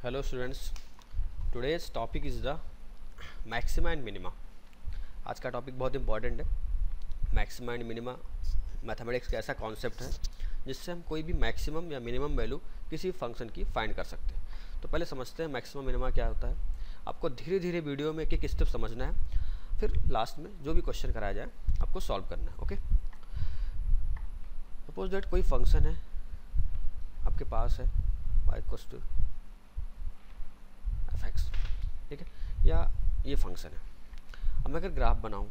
Hello students, today's topic is the maxima and minima. आज का topic बहुत important है। मैक्सिमा एंड मिनिमा मैथमेटिक्स का ऐसा कॉन्सेप्ट है जिससे हम कोई भी मैक्सिमम या मिनिमम वैल्यू किसी फंक्शन की फाइंड कर सकते हैं। तो पहले समझते हैं मैक्सिमम मिनिमा क्या होता है। आपको धीरे धीरे वीडियो में एक स्टेप समझना है, फिर लास्ट में जो भी क्वेश्चन कराया जाए आपको सॉल्व करना है। ओके, सपोज दैट कोई फंक्शन है आपके पास है y इक्वल्स टू fx, ठीक है, या ये फंक्शन है। अब मैं अगर ग्राफ बनाऊं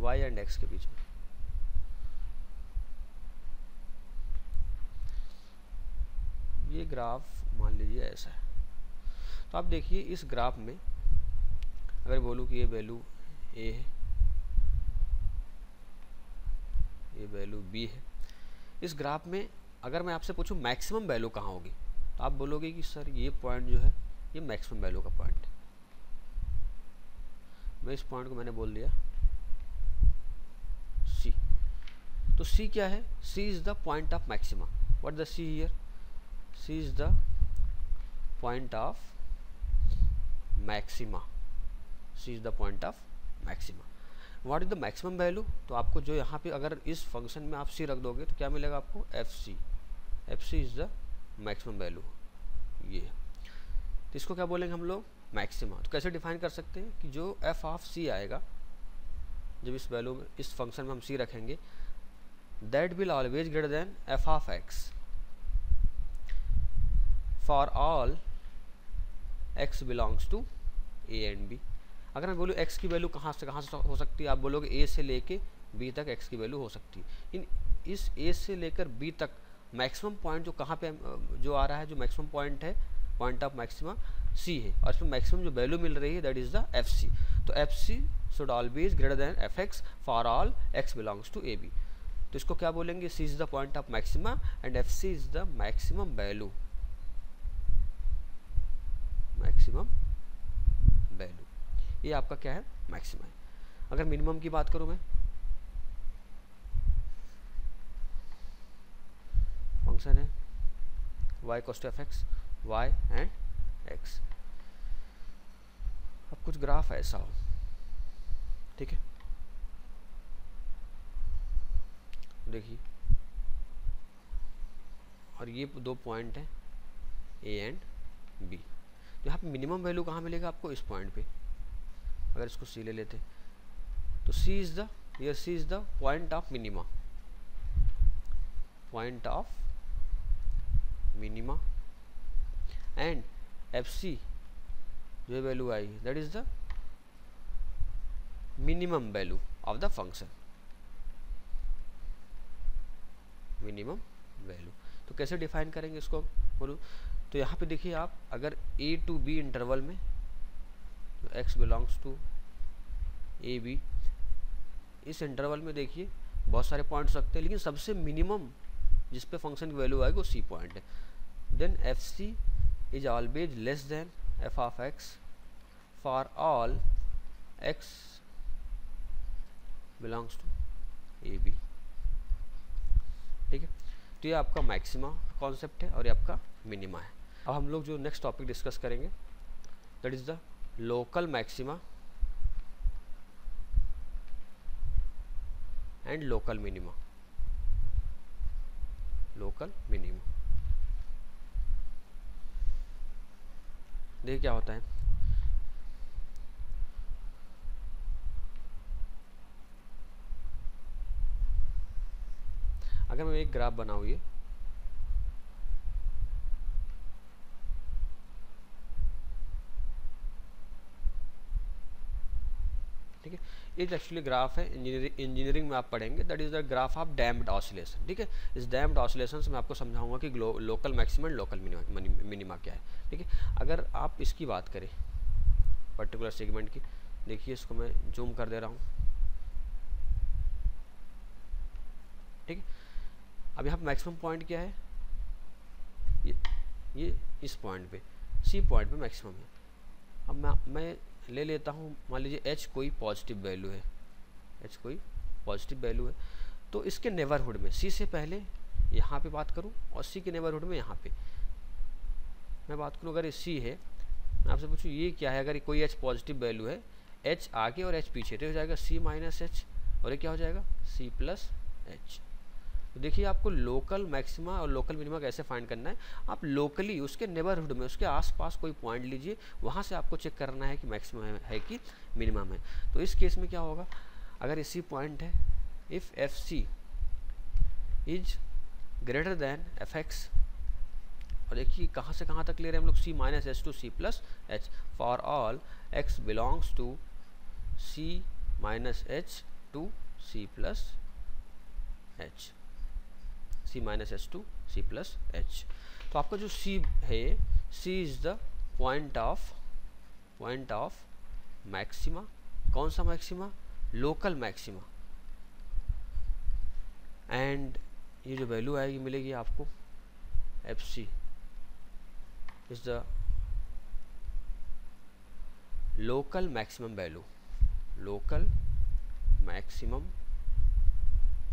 y एंड x के बीच में, ये ग्राफ मान लीजिए ऐसा है, तो आप देखिए इस ग्राफ में अगर बोलूं कि ये वैल्यू a है, ये वैल्यू b है, इस ग्राफ में अगर मैं आपसे पूछूं मैक्सिमम वैल्यू कहाँ होगी तो आप बोलोगे कि सर ये पॉइंट जो है ये मैक्सिमम वैल्यू का पॉइंट है। मैं इस पॉइंट को मैंने बोल दिया C। तो C क्या है? C is the point of maxima. What the C here? C is the point of maxima. C is the point of maxima. What is the maximum value? तो आपको जो यहाँ पे अगर इस फंक्शन में आप C रख दोगे तो क्या मिलेगा आपको? FC। FC is the maximum value. ये तो इसको क्या बोलेंगे हम लोग? मैक्सिमा। तो कैसे डिफाइन कर सकते हैं कि जो f ऑफ C आएगा, जब इस वैल्यू में इस फंक्शन में हम C रखेंगे, that will always greater than f of x for all x belongs to a and b। अगर मैं बोलूँ x की वैल्यू कहाँ से हो सकती है, आप बोलोगे a से लेके b तक x की वैल्यू हो सकती है। इस a से लेकर b तक मैक्सिमम पॉइंट जो कहाँ पे जो आ रहा है, जो मैक्सिमम पॉइंट है, पॉइंट ऑफ मैक्सिमा C है, और इसमें मैक्सिमम जो वैल्यू मिल रही है दैट इज द FC। तो FC should always greater than fx for all x belongs to ab। तो इसको क्या बोलेंगे? C is the point of maxima and FC is the maximum value. Maximum value ये आपका क्या है? मैक्सिमा है। अगर मिनिमम की बात करूं मैं, फंक्शन है y equals to fx, y and x। अब कुछ ग्राफ ऐसा हो, ठीक है, देखिए, और ये दो पॉइंट है a एंड b। तो यहाँ पे मिनिमम वैल्यू कहाँ मिलेगा आपको? इस पॉइंट पे। अगर इसको C ले लेते तो C is the here C is the point of minima, point of minima, and FC जो value I that is the minimum value of the function. Minimum value तो कैसे डिफाइन करेंगे इसको बोलूँ तो यहाँ पे देखिए आप, अगर A टू B इंटरवल में x belongs to A B, इस इंटरवल में देखिए बहुत सारे पॉइंट हो सकते हैं, लेकिन सबसे मिनिमम जिस पे फंक्शन की वैल्यू आएगी वो C पॉइंट है। Then FC is always less than f of x for all x belongs to A B, ठीक है। तो ये आपका मैक्सिमा कॉन्सेप्ट है और ये आपका मिनिमा है। अब हम लोग जो नेक्स्ट टॉपिक डिस्कस करेंगे that is the local maxima and local minima. Local minima देखिए क्या होता है। अगर मैं एक ग्राफ बनाऊँ, ये ठीक है, ये एक्चुअली ग्राफ है, इंजीनियरिंग में आप पढ़ेंगे, that is the graph of damped oscillation. ठीक है, इस डैम्प्ड ऑसिलेशन से मैं आपको समझाऊंगा कि local maxima and local minima क्या है। ठीक है, अगर आप इसकी बात करें पर्टिकुलर सेगमेंट की, देखिए इसको मैं जूम कर दे रहा हूँ, ठीक है। अब यहाँ पे मैक्सिमम पॉइंट क्या है? ये इस पॉइंट पे C पॉइंट पे मैक्सिमम है। अब मैं ले लेता हूँ, मान लीजिए h कोई पॉजिटिव वैल्यू है, h कोई पॉजिटिव वैल्यू है, तो इसके नेबरहुड में C से पहले यहाँ पे बात करूँ और सी के नेबरहुड में यहाँ पे मैं बात करूँ, अगर ये सी है, मैं आपसे पूछूँ ये क्या है, अगर कोई एच पॉजिटिव वैल्यू है, एच आगे और एच पीछे, तो हो जाएगा सी माइनस एच, और ये क्या हो जाएगा सी प्लस एच। तो देखिए आपको लोकल मैक्सिमा और लोकल मिनिमा कैसे फाइंड करना है, आप लोकली उसके नेबरहुड में उसके आसपास कोई पॉइंट लीजिए, वहाँ से आपको चेक करना है कि मैक्सिमम है कि मिनिमम है। तो इस केस में क्या होगा, अगर इसी पॉइंट है, if F C is greater than F X, और देखिए कहाँ से कहाँ तक ले रहे हैं हम लोग, C minus H to C plus H, for all X belongs to C minus H to C plus H, C minus H to C plus H. तो आपका जो सी है, C is the point of maxima, कौन सा maxima, local maxima, and ये जो value आएगी मिलेगी आपको F C is the local maximum value, local maximum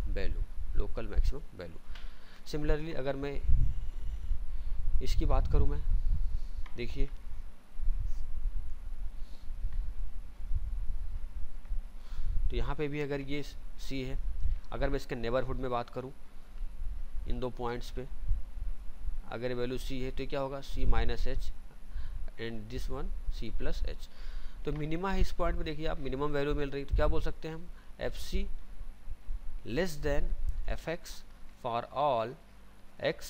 value, local maximum value. Similarly अगर मैं इसकी बात करूं, मैं देखिए तो यहाँ पे भी अगर ये सी है, अगर मैं इसके नेबरहुड में बात करूं इन दो पॉइंट्स पे, अगर वैल्यू सी है तो क्या होगा C minus H and this one C plus H. तो मिनिमा है इस पॉइंट पे, देखिए आप मिनिमम वैल्यू मिल रही, तो क्या बोल सकते हैं हम, F C less than F X for all X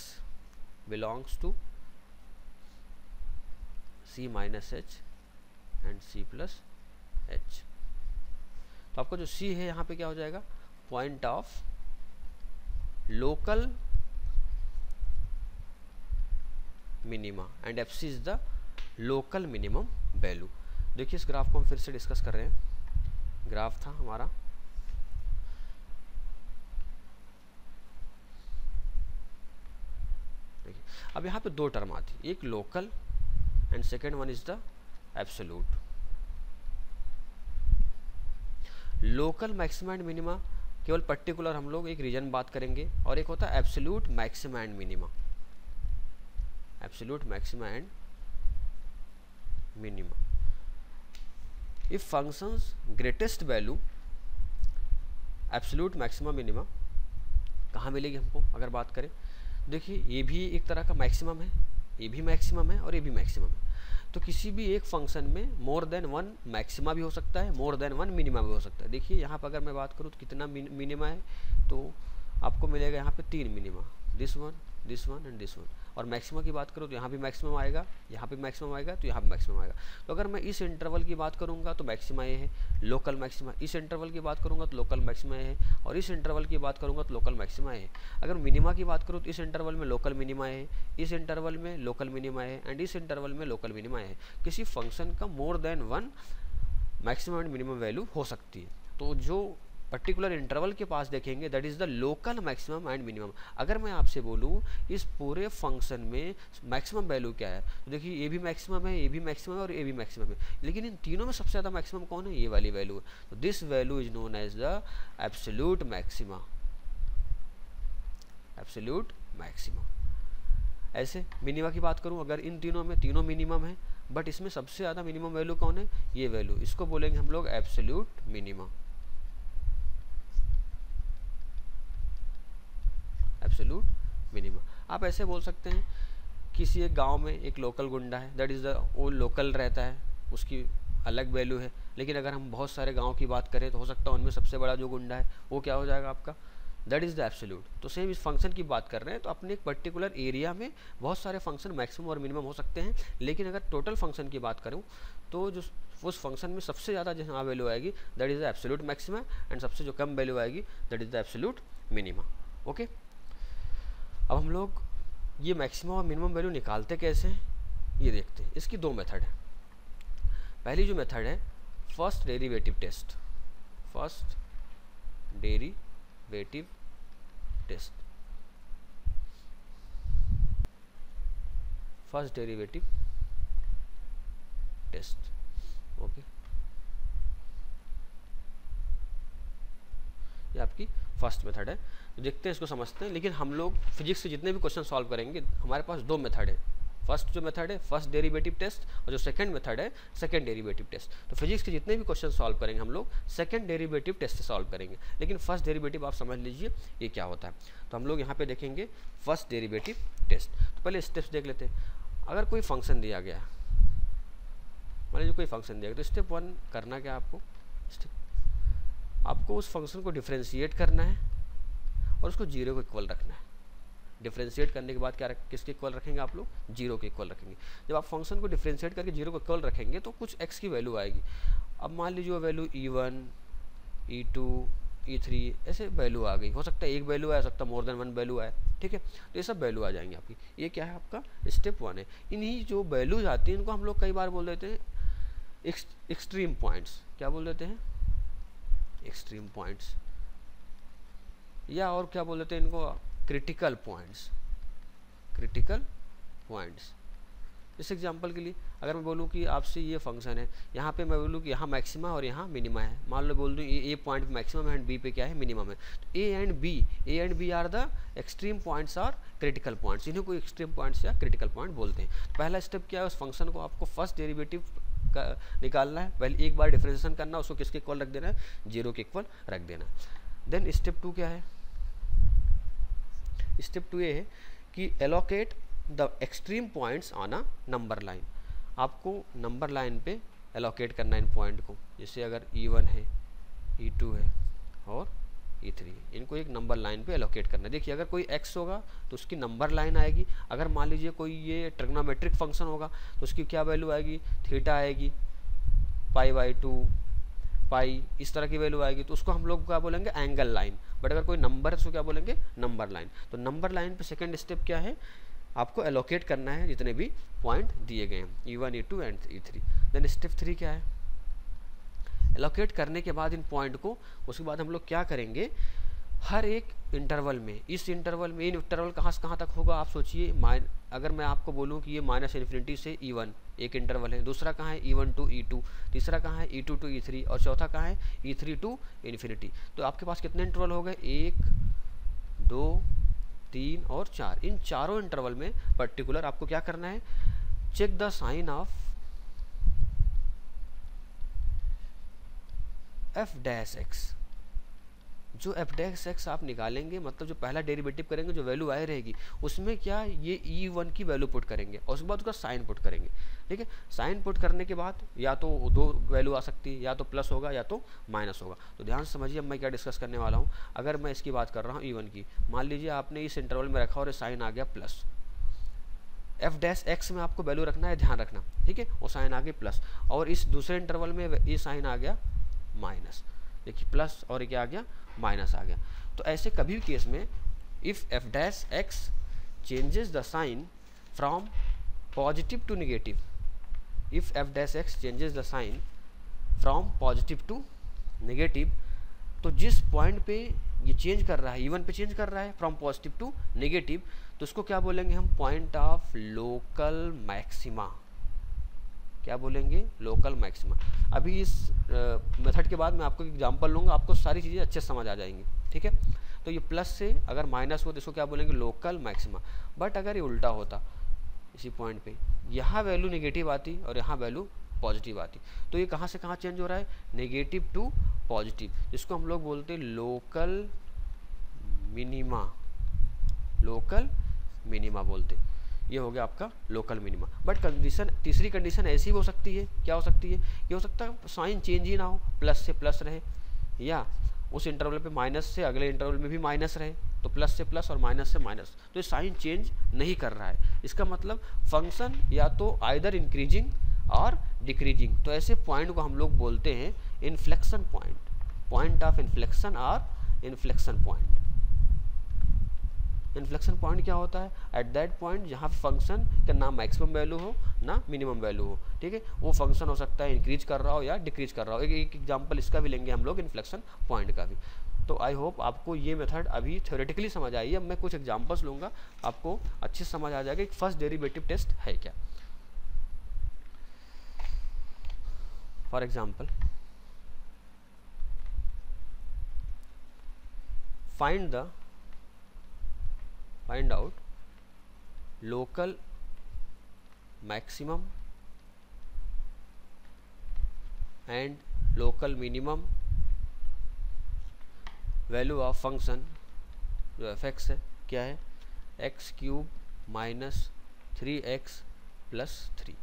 belongs to C minus H and C plus H. तो आपको जो सी है यहाँ पे क्या हो जाएगा, point of local minima and F C is the local minimum value. देखिए इस ग्राफ को हम फिर से डिस्कस कर रहे हैं, ग्राफ था हमारा, देखिए अब यहाँ पे दो टर्म आती, एक local and second one is the absolute. Local maxima and minima केवल पर्टिकुलर हम लोग एक रीजन बात करेंगे, और एक होता है absolute maxima and minima, absolute maxima and minima. If functions greatest value absolute maxima minima कहाँ मिलेगी हमको, अगर बात करें देखिए ये भी एक तरह का मैक्सिमम है, ये भी मैक्सिमम है और ये भी मैक्सिमम है। तो किसी भी एक फंक्शन में मोर देन वन मैक्सिमा भी हो सकता है, मोर देन वन मिनिमा भी हो सकता है। देखिए यहाँ पर अगर मैं बात करूँ तो कितना मिनिमा है, तो आपको मिलेगा यहाँ पे 3 minima, this one and this one. और मैक्सिमा की बात करूँ तो यहाँ भी मैक्सिमम आएगा, यहाँ पे मैक्सिमम आएगा, तो यहाँ पे मैक्सिमम आएगा। तो अगर मैं इस इंटरवल की बात करूँगा तो मैक्सिमा ये है, लोकल मैक्सिमा, इस इंटरवल की बात करूँगा तो लोकल मैक्सिमा ये है, और इस इंटरवल की बात करूँगा तो लोकल मैक्सिमा ये है। अगर मिनिमा की बात करूँ तो इस इंटरवल में लोकल मिनिमा है, इस इंटरवल में लोकल मिनिमा है, एंड इस इंटरवल में लोकल मिनिमा है। किसी फंक्शन का more than one maximum and minimum value हो सकती है। तो जो पर्टिकुलर इंटरवल के पास देखेंगे that is the local maximum and minimum. अगर मैं आपसे बोलूँ इस पूरे फंक्शन में मैक्सिमम वैल्यू क्या है, तो देखिए ये भी मैक्सिमम है, ये भी मैक्सिमम है और ये भी मैक्सिमम है, लेकिन इन तीनों में सबसे ज़्यादा मैक्सिमम कौन है, ये वाली वैल्यू है। तो this value is known as the absolute maxima, absolute maxima. ऐसे मिनिमा की बात करूँ, अगर इन तीनों में तीनों मिनिमम है बट इसमें सबसे ज़्यादा मिनिमम वैल्यू कौन है, ये वैल्यू, इसको बोलेंगे हम लोग एब्सोल्यूट मिनिमा, एब्सोल्यूट मिनिमा। आप ऐसे बोल सकते हैं किसी एक गांव में एक लोकल गुंडा है, दैट इज़ द, वो लोकल रहता है, उसकी अलग वैल्यू है। लेकिन अगर हम बहुत सारे गांव की बात करें तो हो सकता है उनमें सबसे बड़ा जो गुंडा है वो क्या हो जाएगा आपका, दैट इज़ द एब्सोल्यूट। तो सेम इस फंक्शन की बात कर रहे हैं तो अपने एक पर्टिकुलर एरिया में बहुत सारे फंक्शन मैक्सिमम और मिनिमम हो सकते हैं, लेकिन अगर टोटल फंक्शन की बात करूँ तो जो उस फंक्शन में सबसे ज़्यादा जहाँ वैल्यू आएगी that is the absolute maxima, and सबसे जो कम वैल्यू आएगी that is the absolute minima. Okay, अब हम लोग ये मैक्सिमम और मिनिमम वैल्यू निकालते कैसे हैं ये देखते हैं। इसकी दो मेथड है। पहली जो मेथड है first derivative test, first derivative test, first derivative test. Okay, ये आपकी फर्स्ट मेथड है देखते हैं, इसको समझते हैं। लेकिन हम लोग फिजिक्स के जितने भी क्वेश्चन सॉल्व करेंगे, हमारे पास दो मेथड है। फर्स्ट जो मेथड है फर्स्ट डेरिवेटिव टेस्ट, और जो सेकंड मेथड है सेकंड डेरिवेटिव टेस्ट। तो फिजिक्स के जितने भी क्वेश्चन सॉल्व करेंगे हम लोग सेकंड डेरिवेटिव टेस्ट से सॉल्व करेंगे। लेकिन फर्स्ट डेरिवेटिव आप समझ लीजिए ये क्या होता है। तो हम लोग यहाँ पे देखेंगे फर्स्ट डेरिवेटिव टेस्ट। तो पहले स्टेप्स देख लेते हैं। अगर कोई फंक्शन दिया गया, मान लीजिए कोई फंक्शन दिया गया, तो स्टेप 1 करना क्या आपको उस फंक्शन को डिफ्रेंशिएट करना है और उसको 0 को इक्वल रखना है। डिफ्रेंशिएट करने के बाद क्या किसके इक्वल रखेंगे आप लोग? 0 के इक्वल रखेंगे। जब आप फंक्शन को डिफ्रेंशिएट करके 0 को इक्वल रखेंगे तो कुछ x की वैल्यू आएगी। अब मान लीजिए वो वैल्यू e1, e2, e3 ऐसे वैल्यू आ गई। हो सकता है एक वैल्यू आया, हो सकता है मोर देन वन वैल्यू आए, ठीक है। तो ये सब वैल्यू आ जाएंगी आपकी। ये क्या है? आपका स्टेप 1 है। इन्हीं जो वैल्यूज आती हैं इनको हम लोग कई बार बोल देते हैं एक्सट्रीम पॉइंट्स। क्या बोल देते हैं? एक्सट्रीम पॉइंट्स, या और क्या बोल देते हैं इनको? Critical points. Critical points. इस एग्जांपल के लिए अगर मैं बोलूँ कि आपसे ये फंक्शन है, यहाँ पे मैं बोलूँ कि यहाँ मैक्सिमा और यहाँ मिनिमा है। मान लो बोल दूँ ए पॉइंट पे मैक्सिमम है एंड बी पे क्या है? मिनिमम है। तो A and B are the extreme points और क्रिटिकल पॉइंट्स। इन्हें कोई एक्सट्रीम पॉइंट्स या क्रिटिकल पॉइंट बोलते हैं। तो पहला स्टेप क्या है? उस फंक्शन को आपको फर्स्ट डेरिवेटिव निकालना है। पहले एक बार डिफरेंशिएशन करना, उसको किसके इक्वल रख देना है? 0 के इक्वल रख देना। देन स्टेप 2 क्या है? स्टेप 2 ये है कि allocate the extreme points on a number line. आपको नंबर लाइन पे एलोकेट करना है इन पॉइंट को। जैसे अगर e1 है, e2 है और e3 है, इनको एक नंबर लाइन पे एलोकेट करना है। देखिए अगर कोई x होगा तो उसकी नंबर लाइन आएगी। अगर मान लीजिए कोई ये ट्रिग्नोमेट्रिक फंक्शन होगा तो उसकी क्या वैल्यू आएगी? थीटा आएगी, π/2, पाई, इस तरह की वैल्यू आएगी। तो उसको हम लोग क्या बोलेंगे? Angle line. बट अगर कोई नंबर है तो क्या बोलेंगे? Number line. तो नंबर लाइन पे सेकंड स्टेप क्या है? आपको एलोकेट करना है जितने भी पॉइंट दिए गए हैं, e1, e2 and e3। Then step 3 क्या है? एलोकेट करने के बाद इन पॉइंट को, उसके बाद हम लोग क्या करेंगे? हर एक इंटरवल में, इस इंटरवल में, इन इंटरवल कहाँ से कहाँ तक होगा आप सोचिए। अगर मैं आपको बोलूँ कि ये -∞ से e1 एक इंटरवल है, दूसरा कहाँ है? e1 टू e2, तीसरा कहाँ है? e2 टू e3, और चौथा कहाँ है? e3 to infinity. तो आपके पास कितने इंटरवल हो गए? 1, 2, 3 और 4। इन चारों इंटरवल में पर्टिकुलर आपको क्या करना है? Check the sign of f'(x). जो f'(x) आप निकालेंगे, मतलब जो पहला डेरिवेटिव करेंगे, जो वैल्यू आई रहेगी उसमें क्या ये e1 की वैल्यू पुट करेंगे और उसके बाद उसका साइन पुट करेंगे। ठीक है, साइन पुट करने के बाद या तो दो वैल्यू आ सकती है, या तो प्लस होगा या तो माइनस होगा। तो ध्यान से समझिए अब मैं क्या डिस्कस करने वाला हूँ। अगर मैं इसकी बात कर रहा हूँ e1 की, मान लीजिए आपने इस इंटरवल में रखा और साइन आ गया प्लस, f'(x) में आपको वैल्यू रखना है, ध्यान रखना, ठीक है। वो साइन आ गया प्लस, और इस दूसरे इंटरवल में ये साइन आ गया माइनस। देखिए प्लस और क्या आ गया? माइनस आ गया। तो ऐसे कभी भी केस में if f'(x) changes the sign from positive to negative, if f'(x) changes the sign from positive to negative, तो जिस पॉइंट पे ये चेंज कर रहा है, e1 पे चेंज कर रहा है फ्रॉम पॉजिटिव टू नेगेटिव, तो उसको क्या बोलेंगे हम? Point of local maxima. क्या बोलेंगे? Local maxima. अभी इस मेथड के बाद मैं आपको एग्जांपल लूँगा, आपको सारी चीज़ें अच्छे समझ आ जाएंगी, ठीक है। तो ये प्लस से अगर माइनस हो तो इसको क्या बोलेंगे? Local maxima. बट अगर ये उल्टा होता, इसी पॉइंट पे यहाँ वैल्यू नेगेटिव आती और यहाँ वैल्यू पॉजिटिव आती, तो ये कहाँ से कहाँ चेंज हो रहा है? नेगेटिव टू पॉजिटिव, जिसको हम लोग बोलते हैं लोकल मिनिमा। लोकल मिनिमा बोलते, ये हो गया आपका लोकल मिनिमा। बट कंडीशन, तीसरी कंडीशन ऐसी हो सकती है, क्या हो सकती है? ये हो सकता है साइन चेंज ही ना हो, प्लस से प्लस रहे, या उस इंटरवल पे माइनस से अगले इंटरवल में भी माइनस रहे, तो प्लस से प्लस और माइनस से माइनस, तो ये साइन चेंज नहीं कर रहा है। इसका मतलब फंक्शन या तो आइदर इंक्रीजिंग और डिक्रीजिंग। तो ऐसे पॉइंट को हम लोग बोलते हैं inflection point, point of inflection और इन्फ्लेक्शन पॉइंट। इन्फ्लेक्शन पॉइंट क्या होता है? एट दैट पॉइंट जहाँ फंक्शन का ना मैक्सिमम वैल्यू हो ना मिनिमम वैल्यू हो, ठीक है। वो फंक्शन हो सकता है इंक्रीज कर रहा हो या डिक्रीज कर रहा हो। एक एग्जांपल इसका भी लेंगे हम लोग, इन्फ्लेक्शन पॉइंट का भी। तो आई होप आपको ये मेथड अभी थ्योरेटिकली समझ आई है। अब मैं कुछ एग्जांपल्स लूँगा, आपको अच्छे से समझ आ जाएगा कि फर्स्ट डेरिवेटिव टेस्ट है क्या। For example, find the find out local maximum and local minimum value of function जो एफ एक्स है, क्या है, x cube minus 3x plus 3।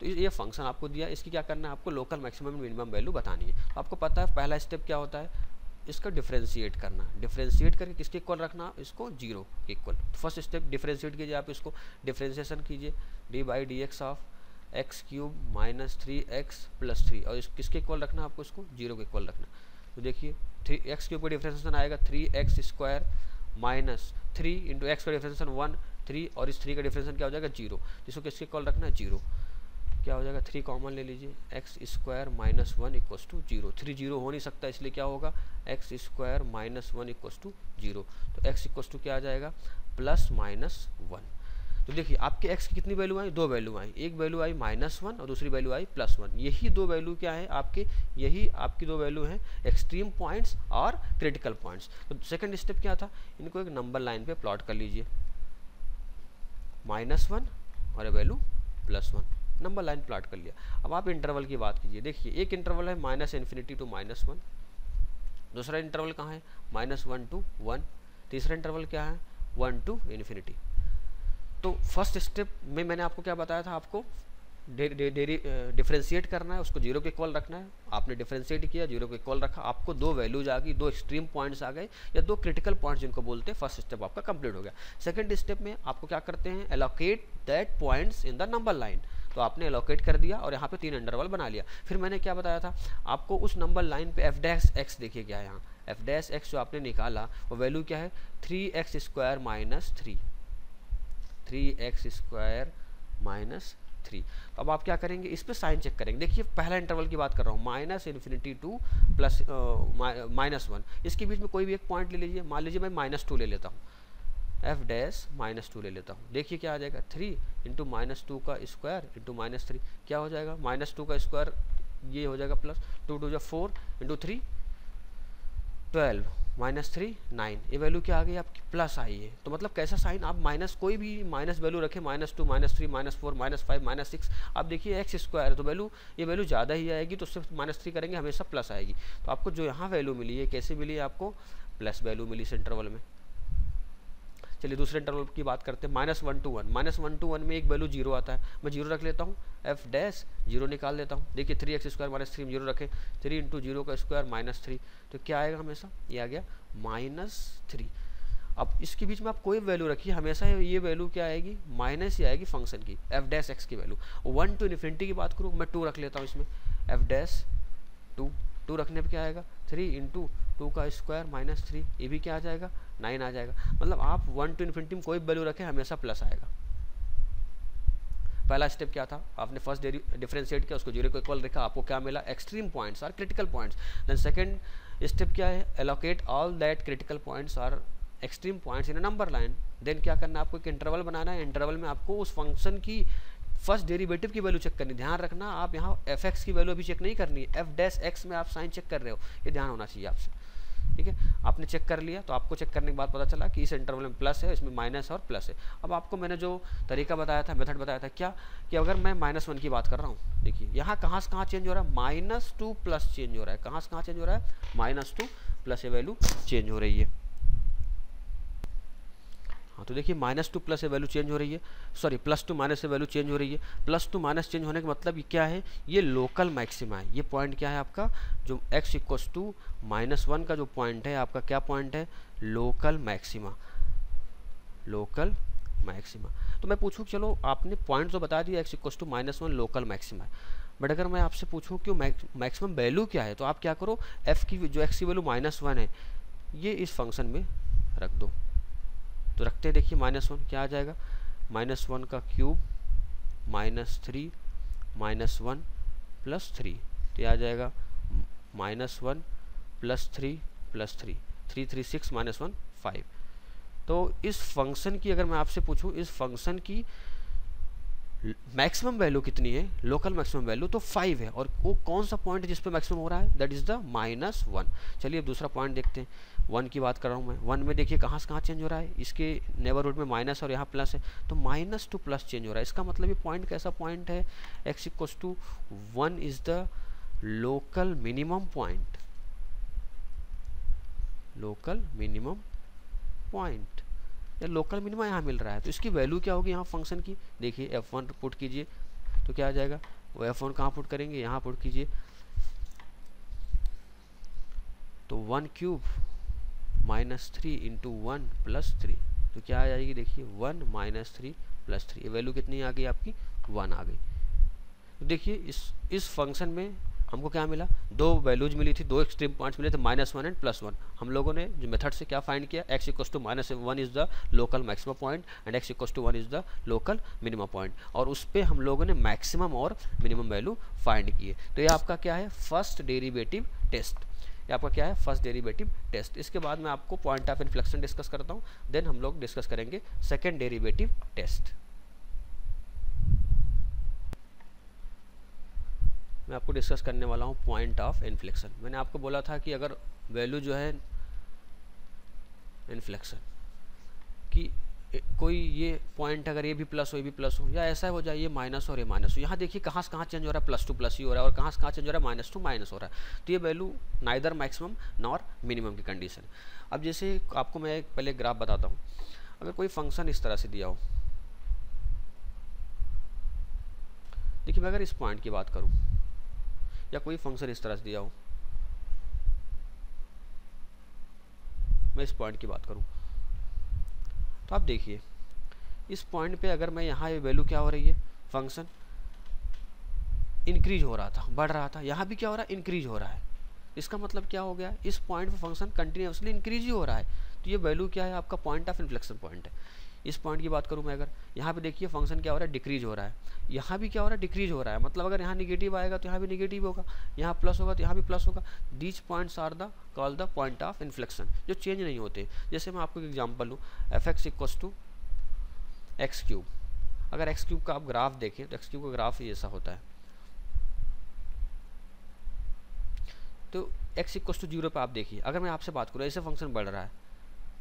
तो ये फंक्शन आपको दिया, इसकी क्या करना है, आपको लोकल मैक्सिमम मिनिमम वैल्यू बतानी है। तो आपको पता है पहला स्टेप क्या होता है, इसका डिफरेंशिएट करना। डिफरेंशिएट करके किसके इक्वल रखना, इसको 0 के इक्वल। फर्स्ट स्टेप डिफरेंशिएट कीजिए, आप इसको डिफरेंशिएशन कीजिए D by D X of x cube minus 3x plus 3, और किसके इक्वल रखना, आपको इसको 0 के इक्वल रखना। तो देखिए 3x क्यूब का डिफरेंशिएशन आएगा 3x square minus 3 into x का डिफरेंशिएशन 1 3, और इस 3 का डिफरेंशिएशन क्या हो जाएगा 0, जिसको किसके इक्वल रखना है 0। क्या हो जाएगा 3 कॉमन ले लीजिए, X square minus 1 equals to 0। 3 0 हो नहीं सकता, इसलिए क्या होगा X square minus 1 equals to 0। तो एक्स इक्वस टू क्या आ जाएगा प्लस माइनस 1। तो देखिए आपके एक्स की कितनी वैल्यू आई, 2 वैल्यू आई, एक वैल्यू आई -1 और दूसरी वैल्यू आई +1। यही 2 वैल्यू क्या है आपके, यही आपकी 2 वैल्यू हैं एक्सट्रीम पॉइंट्स और क्रिटिकल पॉइंट्स। तो सेकंड स्टेप क्या था, इनको एक नंबर लाइन पे प्लॉट कर लीजिए, -1 और वैल्यू +1, नंबर लाइन प्लॉट कर लिया। अब आप इंटरवल की बात कीजिए, देखिए एक इंटरवल है -∞ टू -1, दूसरा इंटरवल कहाँ है -1 टू 1, तीसरा इंटरवल क्या है 1 टू ∞। तो फर्स्ट स्टेप में मैंने आपको क्या बताया था, आपको डिफरेंशिएट करना है, उसको 0 के इक्वल रखना है। आपने डिफरेंशिएट किया, 0 के इक्वल रखा, आपको 2 वैल्यूज आ गई, 2 एक्सट्रीम पॉइंट्स आ गए या 2 क्रिटिकल पॉइंट्स जिनको बोलते हैं। फर्स्ट स्टेप आपका कंप्लीट हो गया। सेकंड स्टेप में आपको क्या करते हैं, allocate that points in the number line. तो आपने एलोकेट कर दिया और यहाँ पे 3 इंटरवल बना लिया। फिर मैंने क्या बताया था आपको, उस नंबर लाइन पे f' देखिए क्या है यहाँ, f' जो आपने निकाला वो वैल्यू क्या है 3x square minus 3, 3x square minus 3। अब आप क्या करेंगे, इस पर साइन चेक करेंगे। देखिए पहला इंटरवल की बात कर रहा हूँ, -∞ टू -1, इसके बीच में कोई भी एक पॉइंट ले लीजिए। मान लीजिए मैं -2 ले लेता हूँ, f'-2 ले लेता हूँ। देखिए क्या आ जाएगा 3 इंटू -2 का स्क्वायर इंटू -3, क्या हो जाएगा -2 का स्क्वायर, ये हो जाएगा प्लस 2 2 4 इंटू 3 12 -3 9, ये वैल्यू क्या आ गई आपकी प्लस आई है। तो मतलब कैसा साइन, आप माइनस कोई भी माइनस वैल्यू रखें, -2 -3 -4 -5 -6, आप देखिए एक्स स्क्वायर तो वैल्यू, ये वैल्यू ज़्यादा ही आएगी, तो उससे -3 करेंगे हमेशा प्लस आएगी। तो आपको जो यहाँ वैल्यू मिली है कैसे मिली है, आपको प्लस वैल्यू मिली इस इंटरवल में। चलिए दूसरे इंटरवल की बात करते हैं, -1 to 1, -1 to 1 में एक वैल्यू 0 आता है, मैं 0 रख लेता हूँ, f' 0 निकाल लेता हूँ। देखिए 3x स्क्वायर माइनस 3 0 रखें, 3 इंटू 0 का स्क्वायर -3, तो क्या आएगा हमेशा, ये आ गया -3। अब इसके बीच में आप कोई वैल्यू रखिए, हमेशा ये वैल्यू क्या आएगी, माइनस ही आएगी फंक्शन की, f' की वैल्यू। 1 to ∞ की बात करूँ, मैं 2 रख लेता हूँ इसमें, f' 2 रखने पर क्या आएगा 3 इंटू 2 का स्क्वायर -3, ये भी क्या आ जाएगा 9 आ जाएगा। मतलब आप 1 to ∞ में कोई वैल्यू रखें हमेशा प्लस आएगा। पहला स्टेप क्या था, आपने फर्स्ट डिफरेंशिएट किया, उसको 0 को इक्वल रखा, आपको क्या मिला एक्सट्रीम पॉइंट्स और critical points. Then second step क्या है, allocate all that critical points और extreme points in a number line. Then क्या करना है, आपको एक इंटरवल बनाना है, इंटरवल में आपको उस फंक्शन की फर्स्ट डेरिवेटिव की वैल्यू चेक करनी। ध्यान रखना आप यहाँ f(x) की वैल्यू अभी चेक नहीं करनी है, f' में आप साइन चेक कर रहे हो, ये ध्यान होना चाहिए आपसे, ठीक है। आपने चेक कर लिया, तो आपको चेक करने के बाद पता चला कि इस इंटरवल में प्लस है, इसमें माइनस और प्लस है। अब आपको मैंने जो तरीका बताया था, मेथड बताया था क्या, कि अगर मैं -1 की बात कर रहा हूँ, देखिए यहाँ कहाँ से कहाँ चेंज हो रहा है, -2 प्लस चेंज हो रहा है, कहाँ से कहाँ चेंज हो रहा है -2 प्लस, ये वैल्यू चेंज हो रही है। हाँ तो देखिए -2 प्लस से वैल्यू चेंज हो रही है, सॉरी +2 माइनस से वैल्यू चेंज हो रही है। +2 माइनस चेंज होने का मतलब ये क्या है, ये लोकल मैक्सिमा है। ये पॉइंट क्या है आपका, जो x = -1 का जो पॉइंट है आपका, क्या पॉइंट है, लोकल मैक्सिमा, लोकल मैक्सिमा। तो मैं पूछूँ, चलो आपने पॉइंट तो बता दिया x = -1 लोकल मैक्सिमा है, बट अगर मैं आपसे पूछूँ कि मैक्सिमम वैल्यू क्या है, तो आप क्या करो, f की जो x की वैल्यू -1 है, ये इस फंक्शन में रख दो। तो रखते हैं, देखिए -1 क्या आ जाएगा, -1 का क्यूब -3 -1 + 3, तो आ जाएगा -1 + 3 + 3 3 3 6 -1 5। तो इस फंक्शन की अगर मैं आपसे पूछूं, इस फंक्शन की मैक्सिमम वैल्यू कितनी है, लोकल मैक्सिमम वैल्यू तो 5 है, और वो कौन सा पॉइंट जिस पे मैक्सिमम हो रहा है, दैट इज द -1। चलिए अब दूसरा पॉइंट देखते हैं, 1 की बात कर रहा हूँ मैं। 1 में देखिए कहाँ से कहाँ चेंज हो रहा है, इसके नेबरहुड में माइनस और यहाँ प्लस है, तो माइनस टू प्लस चेंज हो रहा है। इसका मतलब ये पॉइंट कैसा पॉइंट है, x=1 is the local minimum point, local minimum point या लोकल मिनिमम यहाँ मिल रहा है। तो इसकी वैल्यू क्या होगी यहाँ फंक्शन की, देखिए f1 पुट कीजिए तो क्या आ जाएगा, वो f1 कहाँ पुट करेंगे, यहाँ पुट कीजिए, तो 1³ -3 × 1 + 3, तो क्या आ जाएगी, देखिए 1 - 3 + 3, ये वैल्यू कितनी आ गई आपकी, 1 आ गई। तो देखिए इस फंक्शन में हमको क्या मिला, दो वैल्यूज मिली थी, दो एक्सट्रीम पॉइंट्स मिले थे, -1 एंड +1। हम लोगों ने जो मेथड से क्या फाइंड किया, x=-1 is the local maximum point and x=1 is the local minimum point, और उस पर हम लोगों ने मैक्सिमम और मिनिमम वैल्यू फाइंड किए। तो ये आपका क्या है, फर्स्ट डेरिवेटिव टेस्ट, ये आपका क्या है, फर्स्ट डेरिवेटिव टेस्ट। इसके बाद मैं आपको पॉइंट ऑफ इन्फ्लेक्शन डिस्कस करता हूँ, देन हम लोग डिस्कस करेंगे सेकेंड डेरिवेटिव टेस्ट। मैं आपको डिस्कस करने वाला हूँ पॉइंट ऑफ इन्फ्लेक्शन। मैंने आपको बोला था कि अगर वैल्यू जो है इन्फ्लेक्शन कि कोई ये पॉइंट अगर ये भी प्लस हो, ये भी प्लस हो, या ऐसा हो जाए ये माइनस और ये माइनस हो, यहाँ देखिए कहाँ से कहाँ चेंज हो रहा है, प्लस टू प्लस ही हो रहा है, और कहाँ से कहाँ चेंज हो रहा है, माइनस टू माइनस हो रहा है। तो ये value neither maximum nor minimum की कंडीशन। अब जैसे आपको मैं एक पहले ग्राफ बताता हूँ, अगर कोई फंक्शन इस तरह से दिया हो, देखिए मैं अगर इस पॉइंट की बात करूँ या कोई फंक्शन इस तरह से दिया हो, मैं इस पॉइंट की बात करूं, तो आप देखिए इस पॉइंट पे अगर मैं यहाँ ये वैल्यू क्या हो रही है, फंक्शन इंक्रीज हो रहा था, बढ़ रहा था, यहाँ भी क्या हो रहा है, इंक्रीज हो रहा है। इसका मतलब क्या हो गया, इस पॉइंट पे फंक्शन कंटिन्यूसली इंक्रीज ही हो रहा है। तो ये वैल्यू क्या है, आपका पॉइंट ऑफ इन्फ्लेक्शन पॉइंट है। इस पॉइंट की बात करूँ मैं, अगर यहाँ पे देखिए फंक्शन क्या हो रहा है, डिक्रीज हो रहा है, यहाँ भी क्या हो रहा है, डिक्रीज हो रहा है। मतलब अगर यहाँ निगेटिव आएगा तो यहाँ भी निगेटिव होगा, यहाँ प्लस होगा तो यहाँ भी प्लस होगा। These points are the called the point of inflection, जो चेंज नहीं होते। जैसे मैं आपको एक एग्जाम्पल लूँ, f(x)=x³। अगर x³ का आप ग्राफ देखें तो x³ का ग्राफ ही ऐसा होता है। तो x=0 पे आप देखिए, अगर मैं आपसे बात करूँ ऐसे फंक्शन बढ़ रहा है,